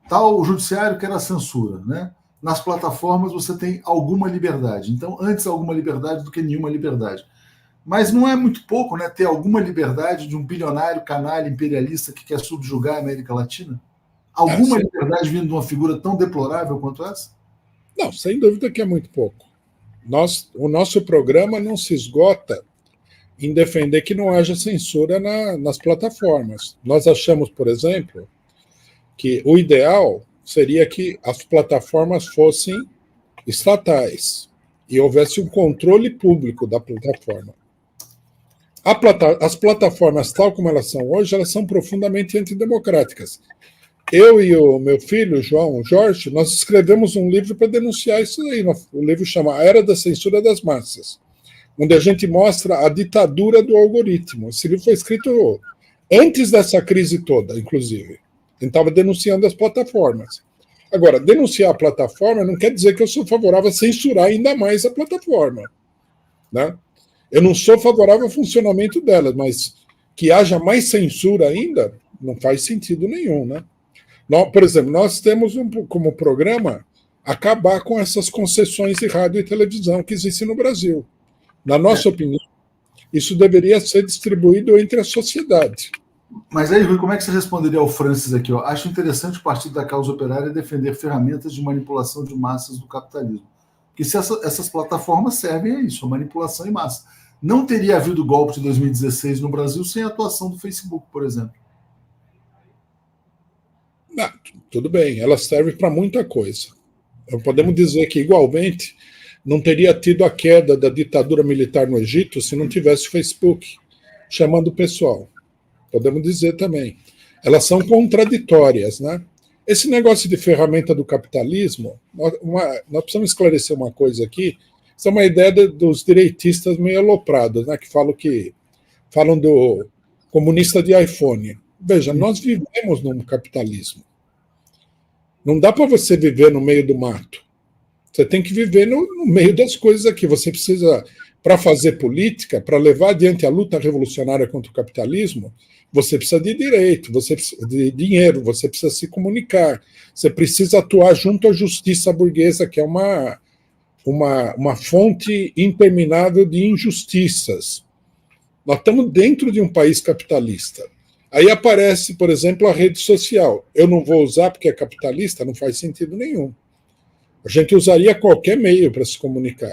Tal o judiciário que era a censura, né? Nas plataformas você tem alguma liberdade. Então, antes alguma liberdade do que nenhuma liberdade. Mas não é muito pouco, né, ter alguma liberdade de um bilionário canalha imperialista que quer subjugar a América Latina? Alguma liberdade vindo de uma figura tão deplorável quanto essa? Não, sem dúvida que é muito pouco. O nosso programa não se esgota em defender que não haja censura nas plataformas. Nós achamos, por exemplo, que o ideal seria que as plataformas fossem estatais e houvesse um controle público da plataforma. As plataformas, tal como elas são hoje, elas são profundamente antidemocráticas. Eu e o meu filho, Jorge, nós escrevemos um livro para denunciar isso aí. O livro chama A Era da Censura das Massas. onde a gente mostra a ditadura do algoritmo. Esse livro foi escrito antes dessa crise toda, inclusive. A gente estava denunciando as plataformas. Agora, denunciar a plataforma não quer dizer que eu sou favorável a censurar ainda mais a plataforma, né? Eu não sou favorável ao funcionamento delas, mas que haja mais censura ainda não faz sentido nenhum, né? Por exemplo, nós temos como programa acabar com essas concessões de rádio e televisão que existem no Brasil. Na nossa opinião, isso deveria ser distribuído entre a sociedade. Mas aí, Rui, como é que você responderia ao Francis aqui? Ó? Acho interessante o Partido da Causa Operária defender ferramentas de manipulação de massas do capitalismo. Porque se essas plataformas servem a isso, a manipulação em massa. Não teria havido golpe de 2016 no Brasil sem a atuação do Facebook, por exemplo. Não, tudo bem, elas servem para muita coisa. Podemos dizer que, igualmente, não teria tido a queda da ditadura militar no Egito se não tivesse o Facebook chamando o pessoal. Podemos dizer também. Elas são contraditórias, né? Esse negócio de ferramenta do capitalismo, nós precisamos esclarecer uma coisa aqui. Isso é uma ideia dos direitistas meio aloprados, né? Que falam do comunista de iPhone. Veja, nós vivemos num capitalismo. Não dá para você viver no meio do mato. Você tem que viver no meio das coisas aqui. Você precisa, para fazer política, para levar adiante a luta revolucionária contra o capitalismo, você precisa de direito, você precisa de dinheiro, você precisa se comunicar, você precisa atuar junto à justiça burguesa, que é uma fonte interminável de injustiças. Nós estamos dentro de um país capitalista. Aí aparece, por exemplo, a rede social. Eu não vou usar porque é capitalista, não faz sentido nenhum. A gente usaria qualquer meio para se comunicar.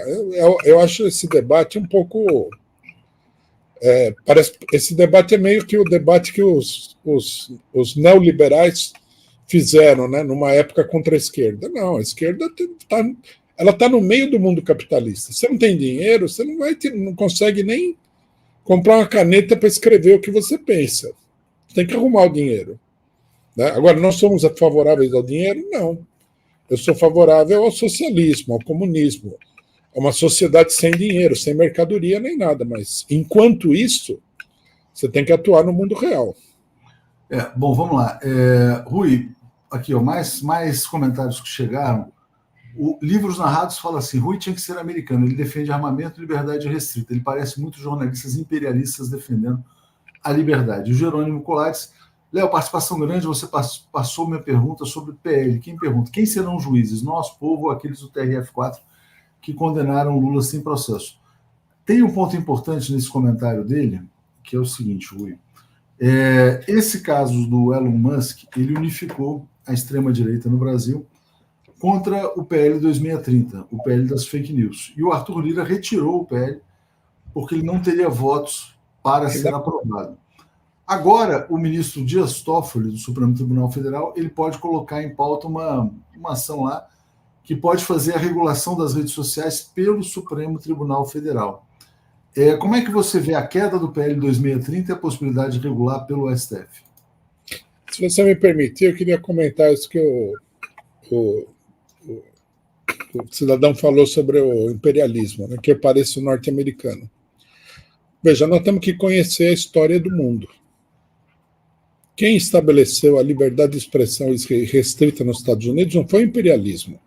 Eu acho esse debate um pouco... esse debate é meio que o debate que os neoliberais fizeram, né, numa época contra a esquerda. Não, a esquerda está no meio do mundo capitalista. Você não tem dinheiro, você não consegue nem comprar uma caneta para escrever o que você pensa. Você tem que arrumar o dinheiro. Né? Agora, nós somos favoráveis ao dinheiro? Não. Eu sou favorável ao socialismo, ao comunismo, a uma sociedade sem dinheiro, sem mercadoria nem nada. Mas, enquanto isso, você tem que atuar no mundo real. Bom, vamos lá. Rui, aqui, ó, mais comentários que chegaram. O Livros Narrados fala assim: Rui tinha que ser americano, ele defende armamento e liberdade restrita. Ele parece muito jornalistas imperialistas defendendo a liberdade. O Jerônimo Colares: Léo, participação grande, você passou minha pergunta sobre o PL. Quem pergunta? Quem serão os juízes? Nós, povo, ou aqueles do TRF4 que condenaram Lula sem processo? Tem um ponto importante nesse comentário dele, que é o seguinte, Rui. Esse caso do Elon Musk, ele unificou a extrema-direita no Brasil contra o PL 2630, o PL das fake news. E o Arthur Lira retirou o PL porque ele não teria votos para ser aprovado. Agora, o ministro Dias Toffoli, do Supremo Tribunal Federal, ele pode colocar em pauta uma ação lá que pode fazer a regulação das redes sociais pelo Supremo Tribunal Federal. Como é que você vê a queda do PL 2630 e a possibilidade de regular pelo STF? Se você me permitir, eu queria comentar isso que o cidadão falou sobre o imperialismo, né, que eu pareço norte-americano. Veja, nós temos que conhecer a história do mundo. Quem estabeleceu a liberdade de expressão restrita nos Estados Unidos não foi o imperialismo.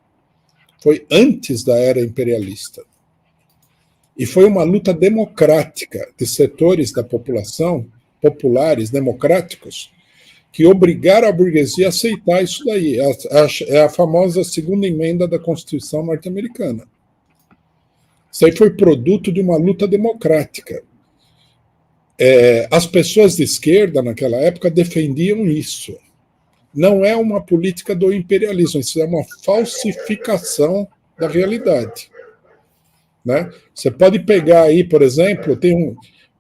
Foi antes da era imperialista. E foi uma luta democrática de setores da população, populares, democráticos, que obrigaram a burguesia a aceitar isso daí. É a famosa segunda emenda da Constituição norte-americana. Isso aí foi produto de uma luta democrática. As pessoas de esquerda, naquela época, defendiam isso. Não é uma política do imperialismo, isso é uma falsificação da realidade. Né? Você pode pegar aí, por exemplo,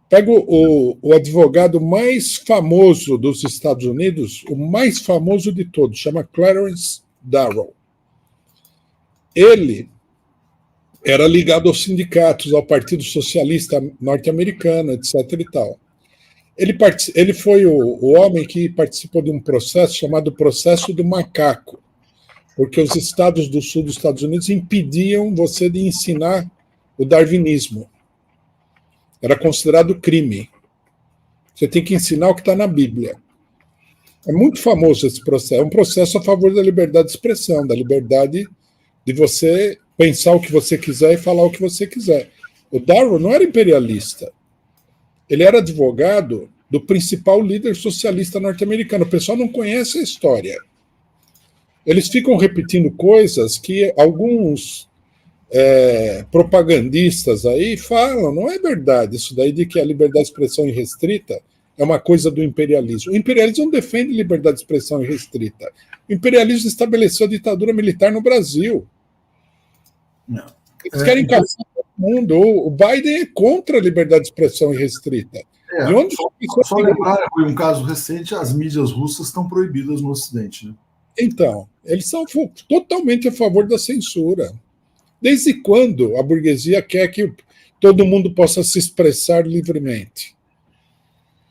pega o advogado mais famoso dos Estados Unidos, o mais famoso de todos, chama Clarence Darrow. Ele era ligado aos sindicatos, ao Partido Socialista norte-americano, etc. e tal. Ele foi o homem que participou de um processo chamado Processo do Macaco, porque os estados do sul dos Estados Unidos impediam você de ensinar o darwinismo. Era considerado crime. Você tem que ensinar o que está na Bíblia. É muito famoso esse processo. É um processo a favor da liberdade de expressão, da liberdade de você pensar o que você quiser e falar o que você quiser. O Darwin não era imperialista. Ele era advogado do principal líder socialista norte-americano. O pessoal não conhece a história. Eles ficam repetindo coisas que alguns propagandistas aí falam. Não é verdade isso daí de que a liberdade de expressão irrestrita é uma coisa do imperialismo. O imperialismo não defende liberdade de expressão irrestrita. O imperialismo estabeleceu a ditadura militar no Brasil. Não. Eles querem caçar todo mundo. O Biden é contra a liberdade de expressão irrestrita. De onde só lembrar, foi um caso recente, as mídias russas estão proibidas no Ocidente. Né? Então, eles são totalmente a favor da censura. Desde quando a burguesia quer que todo mundo possa se expressar livremente?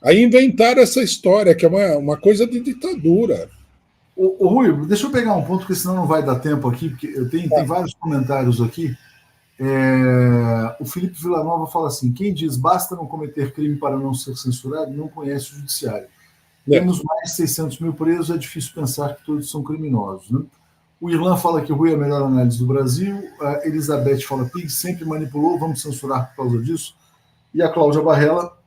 Aí inventaram essa história, que é uma coisa de ditadura. Ô, Rui, deixa eu pegar um ponto, porque senão não vai dar tempo aqui, porque tem vários comentários aqui. O Felipe Villanova fala assim: quem diz basta não cometer crime para não ser censurado não conhece o judiciário. Temos mais de 600 mil presos, é difícil pensar que todos são criminosos. Né? O Irlan fala que o Rui é a melhor análise do Brasil. A Elizabeth fala: Pig sempre manipulou, vamos censurar por causa disso. E a Cláudia Barrela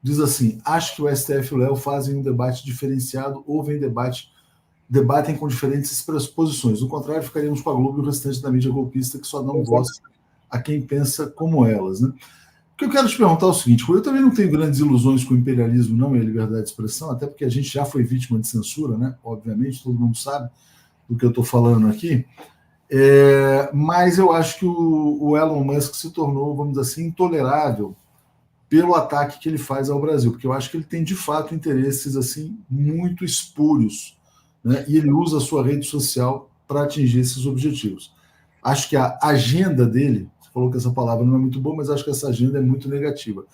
diz assim: acho que o STF e o Léo fazem um debate diferenciado, ouvem debatem com diferentes posições. Do contrário, ficaríamos com a Globo e o restante da mídia golpista que só dão voz a quem pensa como elas. Né? O que eu quero te perguntar é o seguinte: eu também não tenho grandes ilusões com o imperialismo não e a liberdade de expressão, até porque a gente já foi vítima de censura, né? Obviamente, todo mundo sabe do que eu estou falando aqui. Mas eu acho que o Elon Musk se tornou, vamos dizer assim, intolerável pelo ataque que ele faz ao Brasil, porque eu acho que ele tem, de fato, interesses assim muito espúrios, né? E ele usa a sua rede social para atingir esses objetivos. Acho que a agenda dele, você falou que essa palavra não é muito boa, mas acho que essa agenda é muito negativa.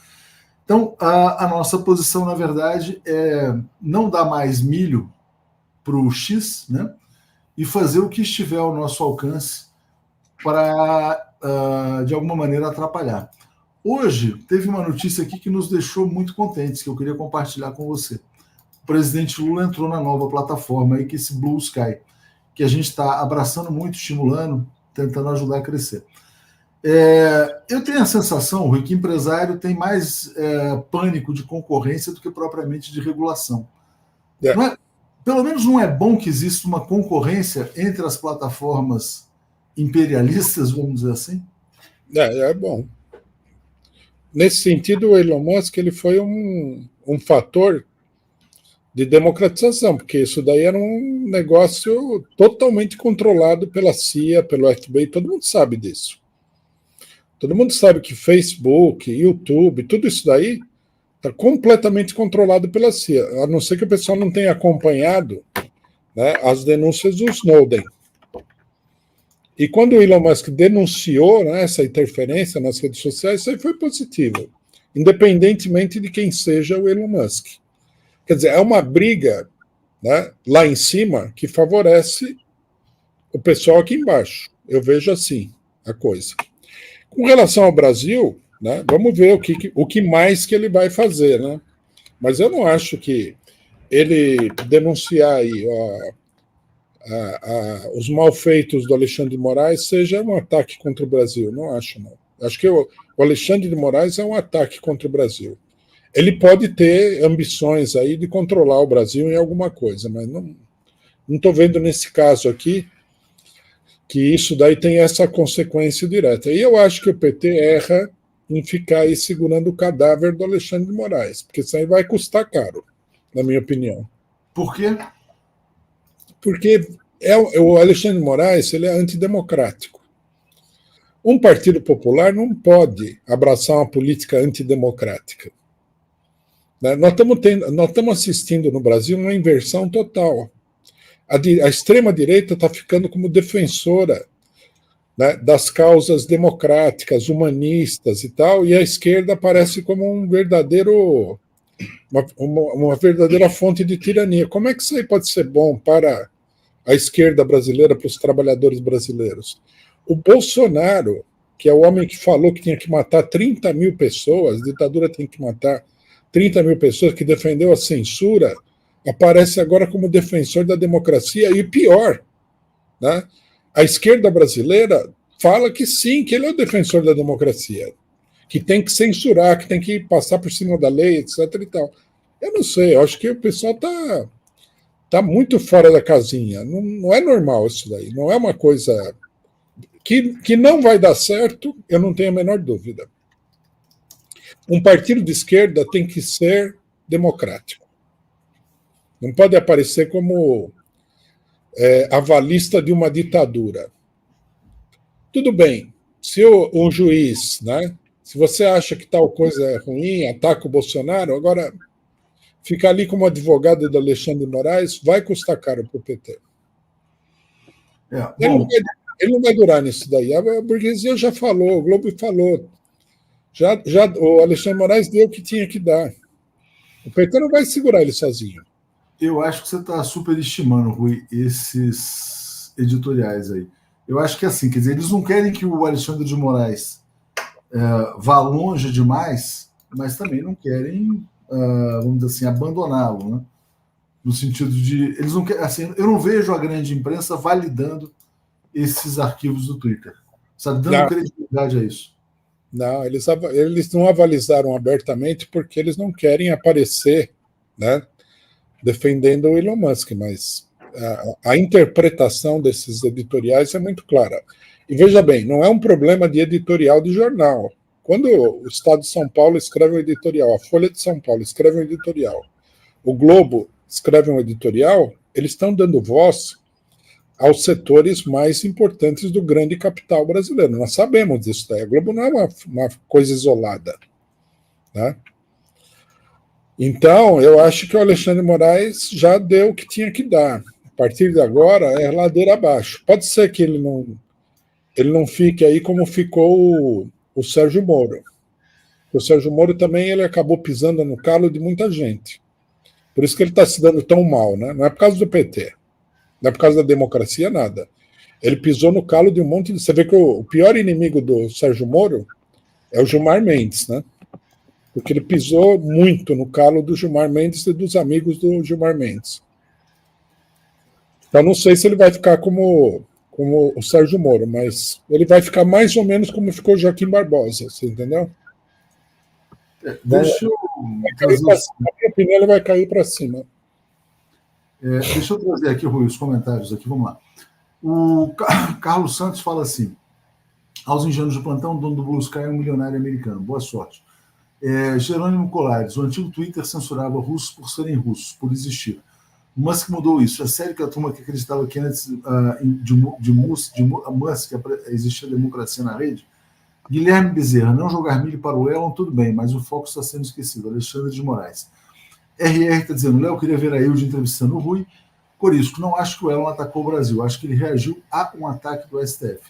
Então, a nossa posição, na verdade, é não dar mais milho para o X, né? E fazer o que estiver ao nosso alcance para, de alguma maneira, atrapalhar. Hoje, teve uma notícia aqui que nos deixou muito contentes, que eu queria compartilhar com você. O presidente Lula entrou na nova plataforma, aí, que é esse Blue Sky, que a gente está abraçando muito, estimulando, tentando ajudar a crescer. Eu tenho a sensação, Rui, que empresário tem mais pânico de concorrência do que propriamente de regulação. Pelo menos não é bom que exista uma concorrência entre as plataformas imperialistas, vamos dizer assim? É bom. Nesse sentido, o Elon Musk ele foi um fator de democratização, porque isso daí era um negócio totalmente controlado pela CIA, pelo FBI, todo mundo sabe disso. Todo mundo sabe que Facebook, YouTube, tudo isso daí está completamente controlado pela CIA, a não ser que o pessoal não tenha acompanhado, né, as denúncias do Snowden. E quando o Elon Musk denunciou, né, essa interferência nas redes sociais, isso aí foi positivo, independentemente de quem seja o Elon Musk. Quer dizer, é uma briga, né, lá em cima que favorece o pessoal aqui embaixo. Eu vejo assim a coisa. Com relação ao Brasil, né, vamos ver o que mais que ele vai fazer. Né? Mas eu não acho que ele denunciar aí, os malfeitos do Alexandre de Moraes seja um ataque contra o Brasil. Não acho, não. Acho que o Alexandre de Moraes é um ataque contra o Brasil. Ele pode ter ambições aí de controlar o Brasil em alguma coisa, mas não estou vendo nesse caso aqui que isso daí tem essa consequência direta. E eu acho que o PT erra em ficar aí segurando o cadáver do Alexandre de Moraes, porque isso aí vai custar caro, na minha opinião. Por quê? Porque o Alexandre de Moraes ele é antidemocrático. Um partido popular não pode abraçar uma política antidemocrática. Nós estamos assistindo no Brasil uma inversão total. A extrema-direita está ficando como defensora, né, das causas democráticas, humanistas e tal, e a esquerda aparece como uma verdadeira fonte de tirania. Como é que isso aí pode ser bom para a esquerda brasileira, para os trabalhadores brasileiros? O Bolsonaro que é o homem que falou que tinha que matar 30 mil pessoas, a ditadura tem que matar 30 mil pessoas, que defendeu a censura, aparece agora como defensor da democracia, e pior, né? A esquerda brasileira fala que sim, que ele é o defensor da democracia, que tem que censurar, que tem que passar por cima da lei, etc. e tal. Eu não sei, eu acho que o pessoal está muito fora da casinha. Não, não é normal isso daí, não é uma coisa que não vai dar certo, eu não tenho a menor dúvida. Um partido de esquerda tem que ser democrático. Não pode aparecer como avalista de uma ditadura. Tudo bem, se um juiz, né, se você acha que tal coisa é ruim, ataca o Bolsonaro, agora ficar ali como advogado do Alexandre de Moraes vai custar caro para o PT. Ele não vai durar nisso daí. A burguesia já falou, o Globo falou. Já o Alexandre de Moraes deu o que tinha que dar. O PT não vai segurar ele sozinho. Eu acho que você está superestimando, Rui, esses editoriais aí. Eu acho que é assim, quer dizer, eles não querem que o Alexandre de Moraes vá longe demais, mas também não querem, vamos dizer assim, abandoná-lo, né? No sentido de, eles não querem, assim, eu não vejo a grande imprensa validando esses arquivos do Twitter, sabe, dando credibilidade a isso. Não, eles não avalizaram abertamente porque eles não querem aparecer, né, defendendo o Elon Musk, mas a interpretação desses editoriais é muito clara. E veja bem, não é um problema de editorial de jornal. Quando o Estado de São Paulo escreve um editorial, a Folha de São Paulo escreve um editorial, o Globo escreve um editorial, eles estão dando voz aos setores mais importantes do grande capital brasileiro. Nós sabemos disso daí. A Globo não é uma coisa isolada, né? Então, eu acho que o Alexandre de Moraes já deu o que tinha que dar. A partir de agora, é ladeira abaixo. Pode ser que ele não fique aí como ficou o Sérgio Moro. O Sérgio Moro também ele acabou pisando no calo de muita gente. Por isso que ele está se dando tão mal, né? Não é por causa do PT. Não é por causa da democracia, nada. Ele pisou no calo de um monte de... Você vê que o pior inimigo do Sérgio Moro é o Gilmar Mendes, né? Porque ele pisou muito no calo do Gilmar Mendes e dos amigos do Gilmar Mendes. Então, não sei se ele vai ficar como o Sérgio Moro, mas ele vai ficar mais ou menos como ficou o Joaquim Barbosa, você entendeu? Deixa eu... Na minha opinião, ele vai cair para cima. Deixa eu trazer aqui, Rui, os comentários aqui, vamos lá. O Carlos Santos fala assim: aos ingênuos de plantão, o dono do Blue Sky é um milionário americano. Boa sorte. Jerônimo Colares: o antigo Twitter censurava russos por serem russos, por existir. O Musk mudou isso. É sério que a turma que acreditava que antes de Musk existia democracia na rede? Guilherme Bezerra: não jogar milho para o Elon, tudo bem, mas o foco está sendo esquecido. Alexandre de Moraes. RR está dizendo: Léo, queria ver a Ilde entrevistando o Rui. Corisco: não acho que o Elon atacou o Brasil, acho que ele reagiu a um ataque do STF.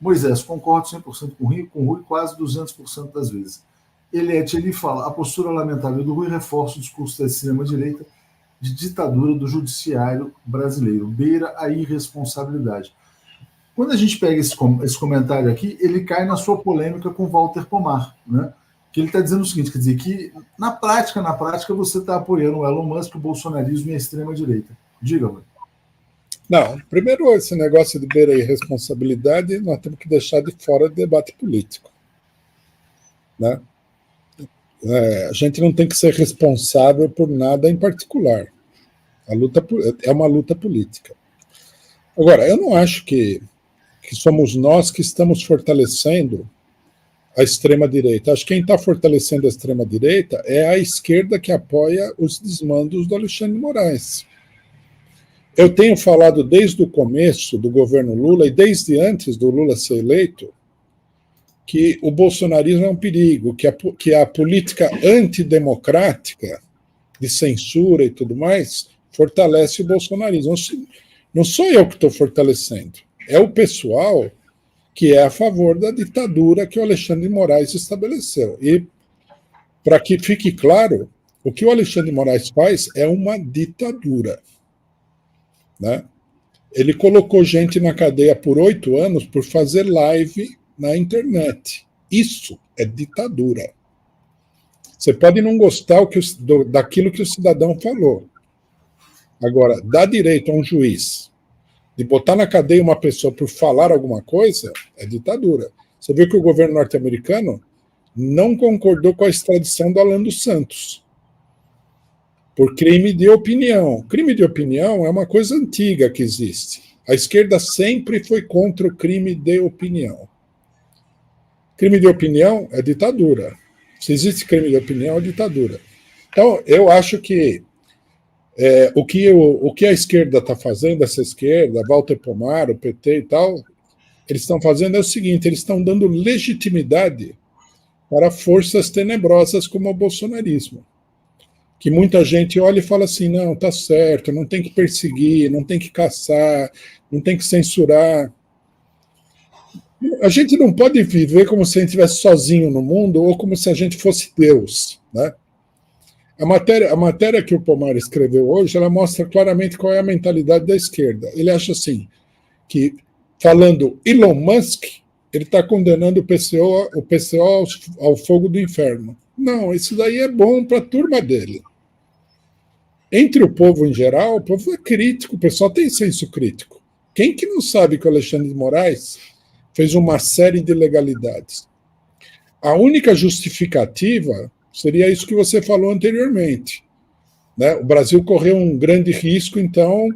Moisés: concordo 100% com o Rui quase 200% das vezes. Eliette, ele fala: a postura lamentável do Rui reforça o discurso da extrema-direita de ditadura do judiciário brasileiro, beira a irresponsabilidade. Quando a gente pega esse comentário aqui, ele cai na sua polêmica com Walter Pomar, né? Que ele está dizendo o seguinte, quer dizer, que na prática, você está apoiando o Elon Musk, o bolsonarismo e a extrema-direita. Diga, Rui. Não, primeiro, esse negócio de beira a irresponsabilidade, nós temos que deixar de fora do debate político, né? A gente não tem que ser responsável por nada em particular. A luta é uma luta política. Agora, eu não acho que somos nós que estamos fortalecendo a extrema-direita. Acho que quem está fortalecendo a extrema-direita é a esquerda que apoia os desmandos do Alexandre de Moraes. Eu tenho falado desde o começo do governo Lula e desde antes do Lula ser eleito que o bolsonarismo é um perigo, que a política antidemocrática de censura e tudo mais fortalece o bolsonarismo. Não sou eu que estou fortalecendo, é o pessoal que é a favor da ditadura que o Alexandre de Moraes estabeleceu. E, para que fique claro, o que o Alexandre de Moraes faz é uma ditadura, né? Ele colocou gente na cadeia por 8 anos por fazer live na internet. Isso é ditadura. Você pode não gostar daquilo que o cidadão falou. Agora, dar direito a um juiz de botar na cadeia uma pessoa por falar alguma coisa é ditadura. Você viu que o governo norte-americano não concordou com a extradição do Alan dos Santos por crime de opinião. Crime de opinião é uma coisa antiga que existe. A esquerda sempre foi contra o crime de opinião. Crime de opinião é ditadura. Se existe crime de opinião, é ditadura. Então, eu acho que o que a esquerda está fazendo, essa esquerda, Walter Pomar, o PT e tal, eles estão fazendo é o seguinte, eles estão dando legitimidade para forças tenebrosas como o bolsonarismo. Que muita gente olha e fala assim, não, tá certo, não tem que perseguir, não tem que caçar, não tem que censurar. A gente não pode viver como se a gente estivesse sozinho no mundo ou como se a gente fosse Deus, né? A matéria que o Pomar escreveu hoje, ela mostra claramente qual é a mentalidade da esquerda. Ele acha assim, que falando Elon Musk, ele está condenando o PCO ao fogo do inferno. Não, isso daí é bom para a turma dele. Entre o povo em geral, o povo é crítico, o pessoal tem senso crítico. Quem que não sabe que o Alexandre de Moraes fez uma série de ilegalidades? A única justificativa seria isso que você falou anteriormente, né? O Brasil correu um grande risco, então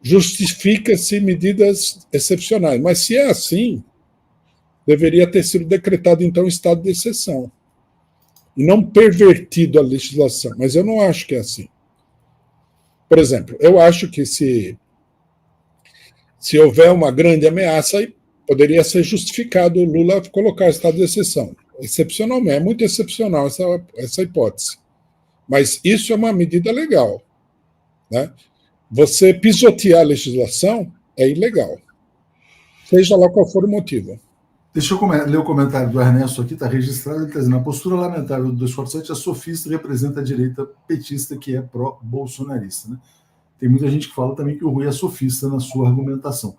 justifica-se medidas excepcionais. Mas se é assim, deveria ter sido decretado, então, estado de exceção. E não pervertido a legislação. Mas eu não acho que é assim. Por exemplo, eu acho que se houver uma grande ameaça, poderia ser justificado o Lula colocar estado de exceção. Excepcionalmente, é muito excepcional essa hipótese. Mas isso é uma medida legal, né? Você pisotear a legislação é ilegal, seja lá qual for o motivo. Deixa eu ler o comentário do Ernesto aqui, está registrado, ele está dizendo, a postura lamentável do 247 é sofista e representa a direita petista que é pró-bolsonarista, né? Tem muita gente que fala também que o Rui é sofista na sua argumentação.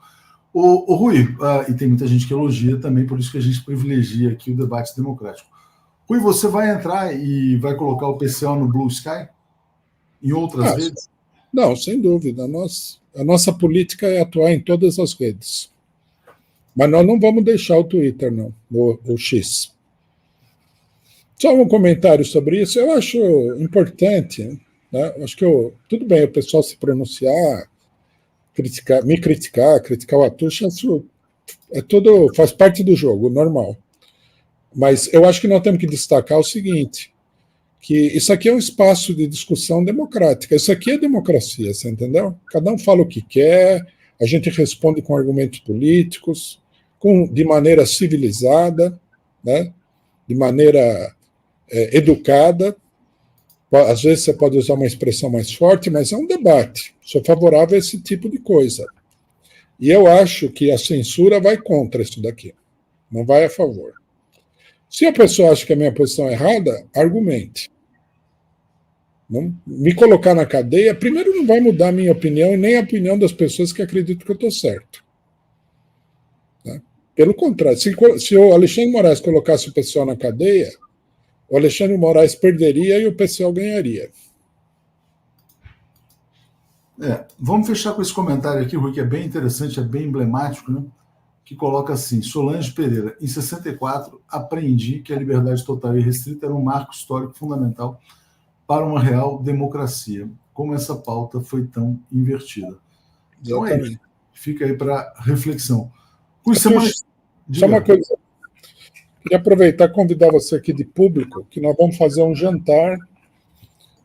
O Rui, e tem muita gente que elogia também, por isso que a gente privilegia aqui o debate democrático. Rui, você vai entrar e vai colocar o PCO no Blue Sky? Em outras redes? Não, sem dúvida. A nossa política é atuar em todas as redes. Mas nós não vamos deixar o Twitter, não, o X. Só um comentário sobre isso. Eu acho importante, né? Acho que tudo bem o pessoal se pronunciar, criticar o Atucha, isso faz parte do jogo, normal. Mas eu acho que nós temos que destacar o seguinte, que isso aqui é um espaço de discussão democrática. Isso aqui é democracia, você entendeu? Cada um fala o que quer, a gente responde com argumentos políticos, de maneira civilizada, né? De maneira educada. Às vezes você pode usar uma expressão mais forte, mas é um debate. Sou favorável a esse tipo de coisa. E eu acho que a censura vai contra isso daqui, não vai a favor. Se a pessoa acha que a minha posição é errada, argumente. Não, me colocar na cadeia, primeiro não vai mudar a minha opinião e nem a opinião das pessoas que acreditam que eu estou certo. Tá? Pelo contrário, se o Alexandre de Moraes colocasse o pessoal na cadeia, o Alexandre de Moraes perderia e o pessoal ganharia. Vamos fechar com esse comentário aqui, Rui, que é bem interessante, é bem emblemático, né? Que coloca assim, Solange Pereira, em 64, aprendi que a liberdade total e restrita era um marco histórico fundamental para uma real democracia. Como essa pauta foi tão invertida. Então é isso. Fica aí para reflexão. Só uma coisa. Queria aproveitar e convidar você aqui de público, que nós vamos fazer um jantar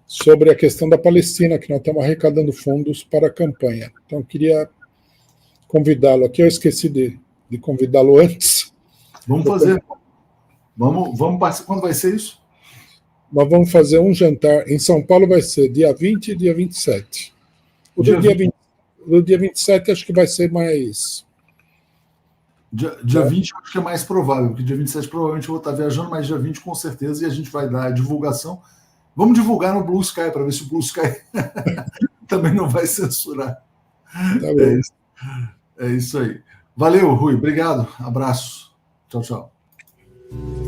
sobre a questão da Palestina, que nós estamos arrecadando fundos para a campanha. Então, queria convidá-lo aqui. Eu esqueci de convidá-lo antes. Vamos fazer. Vamos participar. Quando vai ser isso? Nós vamos fazer um jantar. Em São Paulo vai ser dia 20 e dia 27. O do dia 27 acho que vai ser mais... Dia 20 acho que é mais provável, porque dia 27 provavelmente eu vou estar viajando, mas dia 20 com certeza, e a gente vai dar a divulgação. Vamos divulgar no Blue Sky, para ver se o Blue Sky também não vai censurar. Tá bem. É isso aí. Valeu, Rui. Obrigado. Abraço. Tchau, tchau.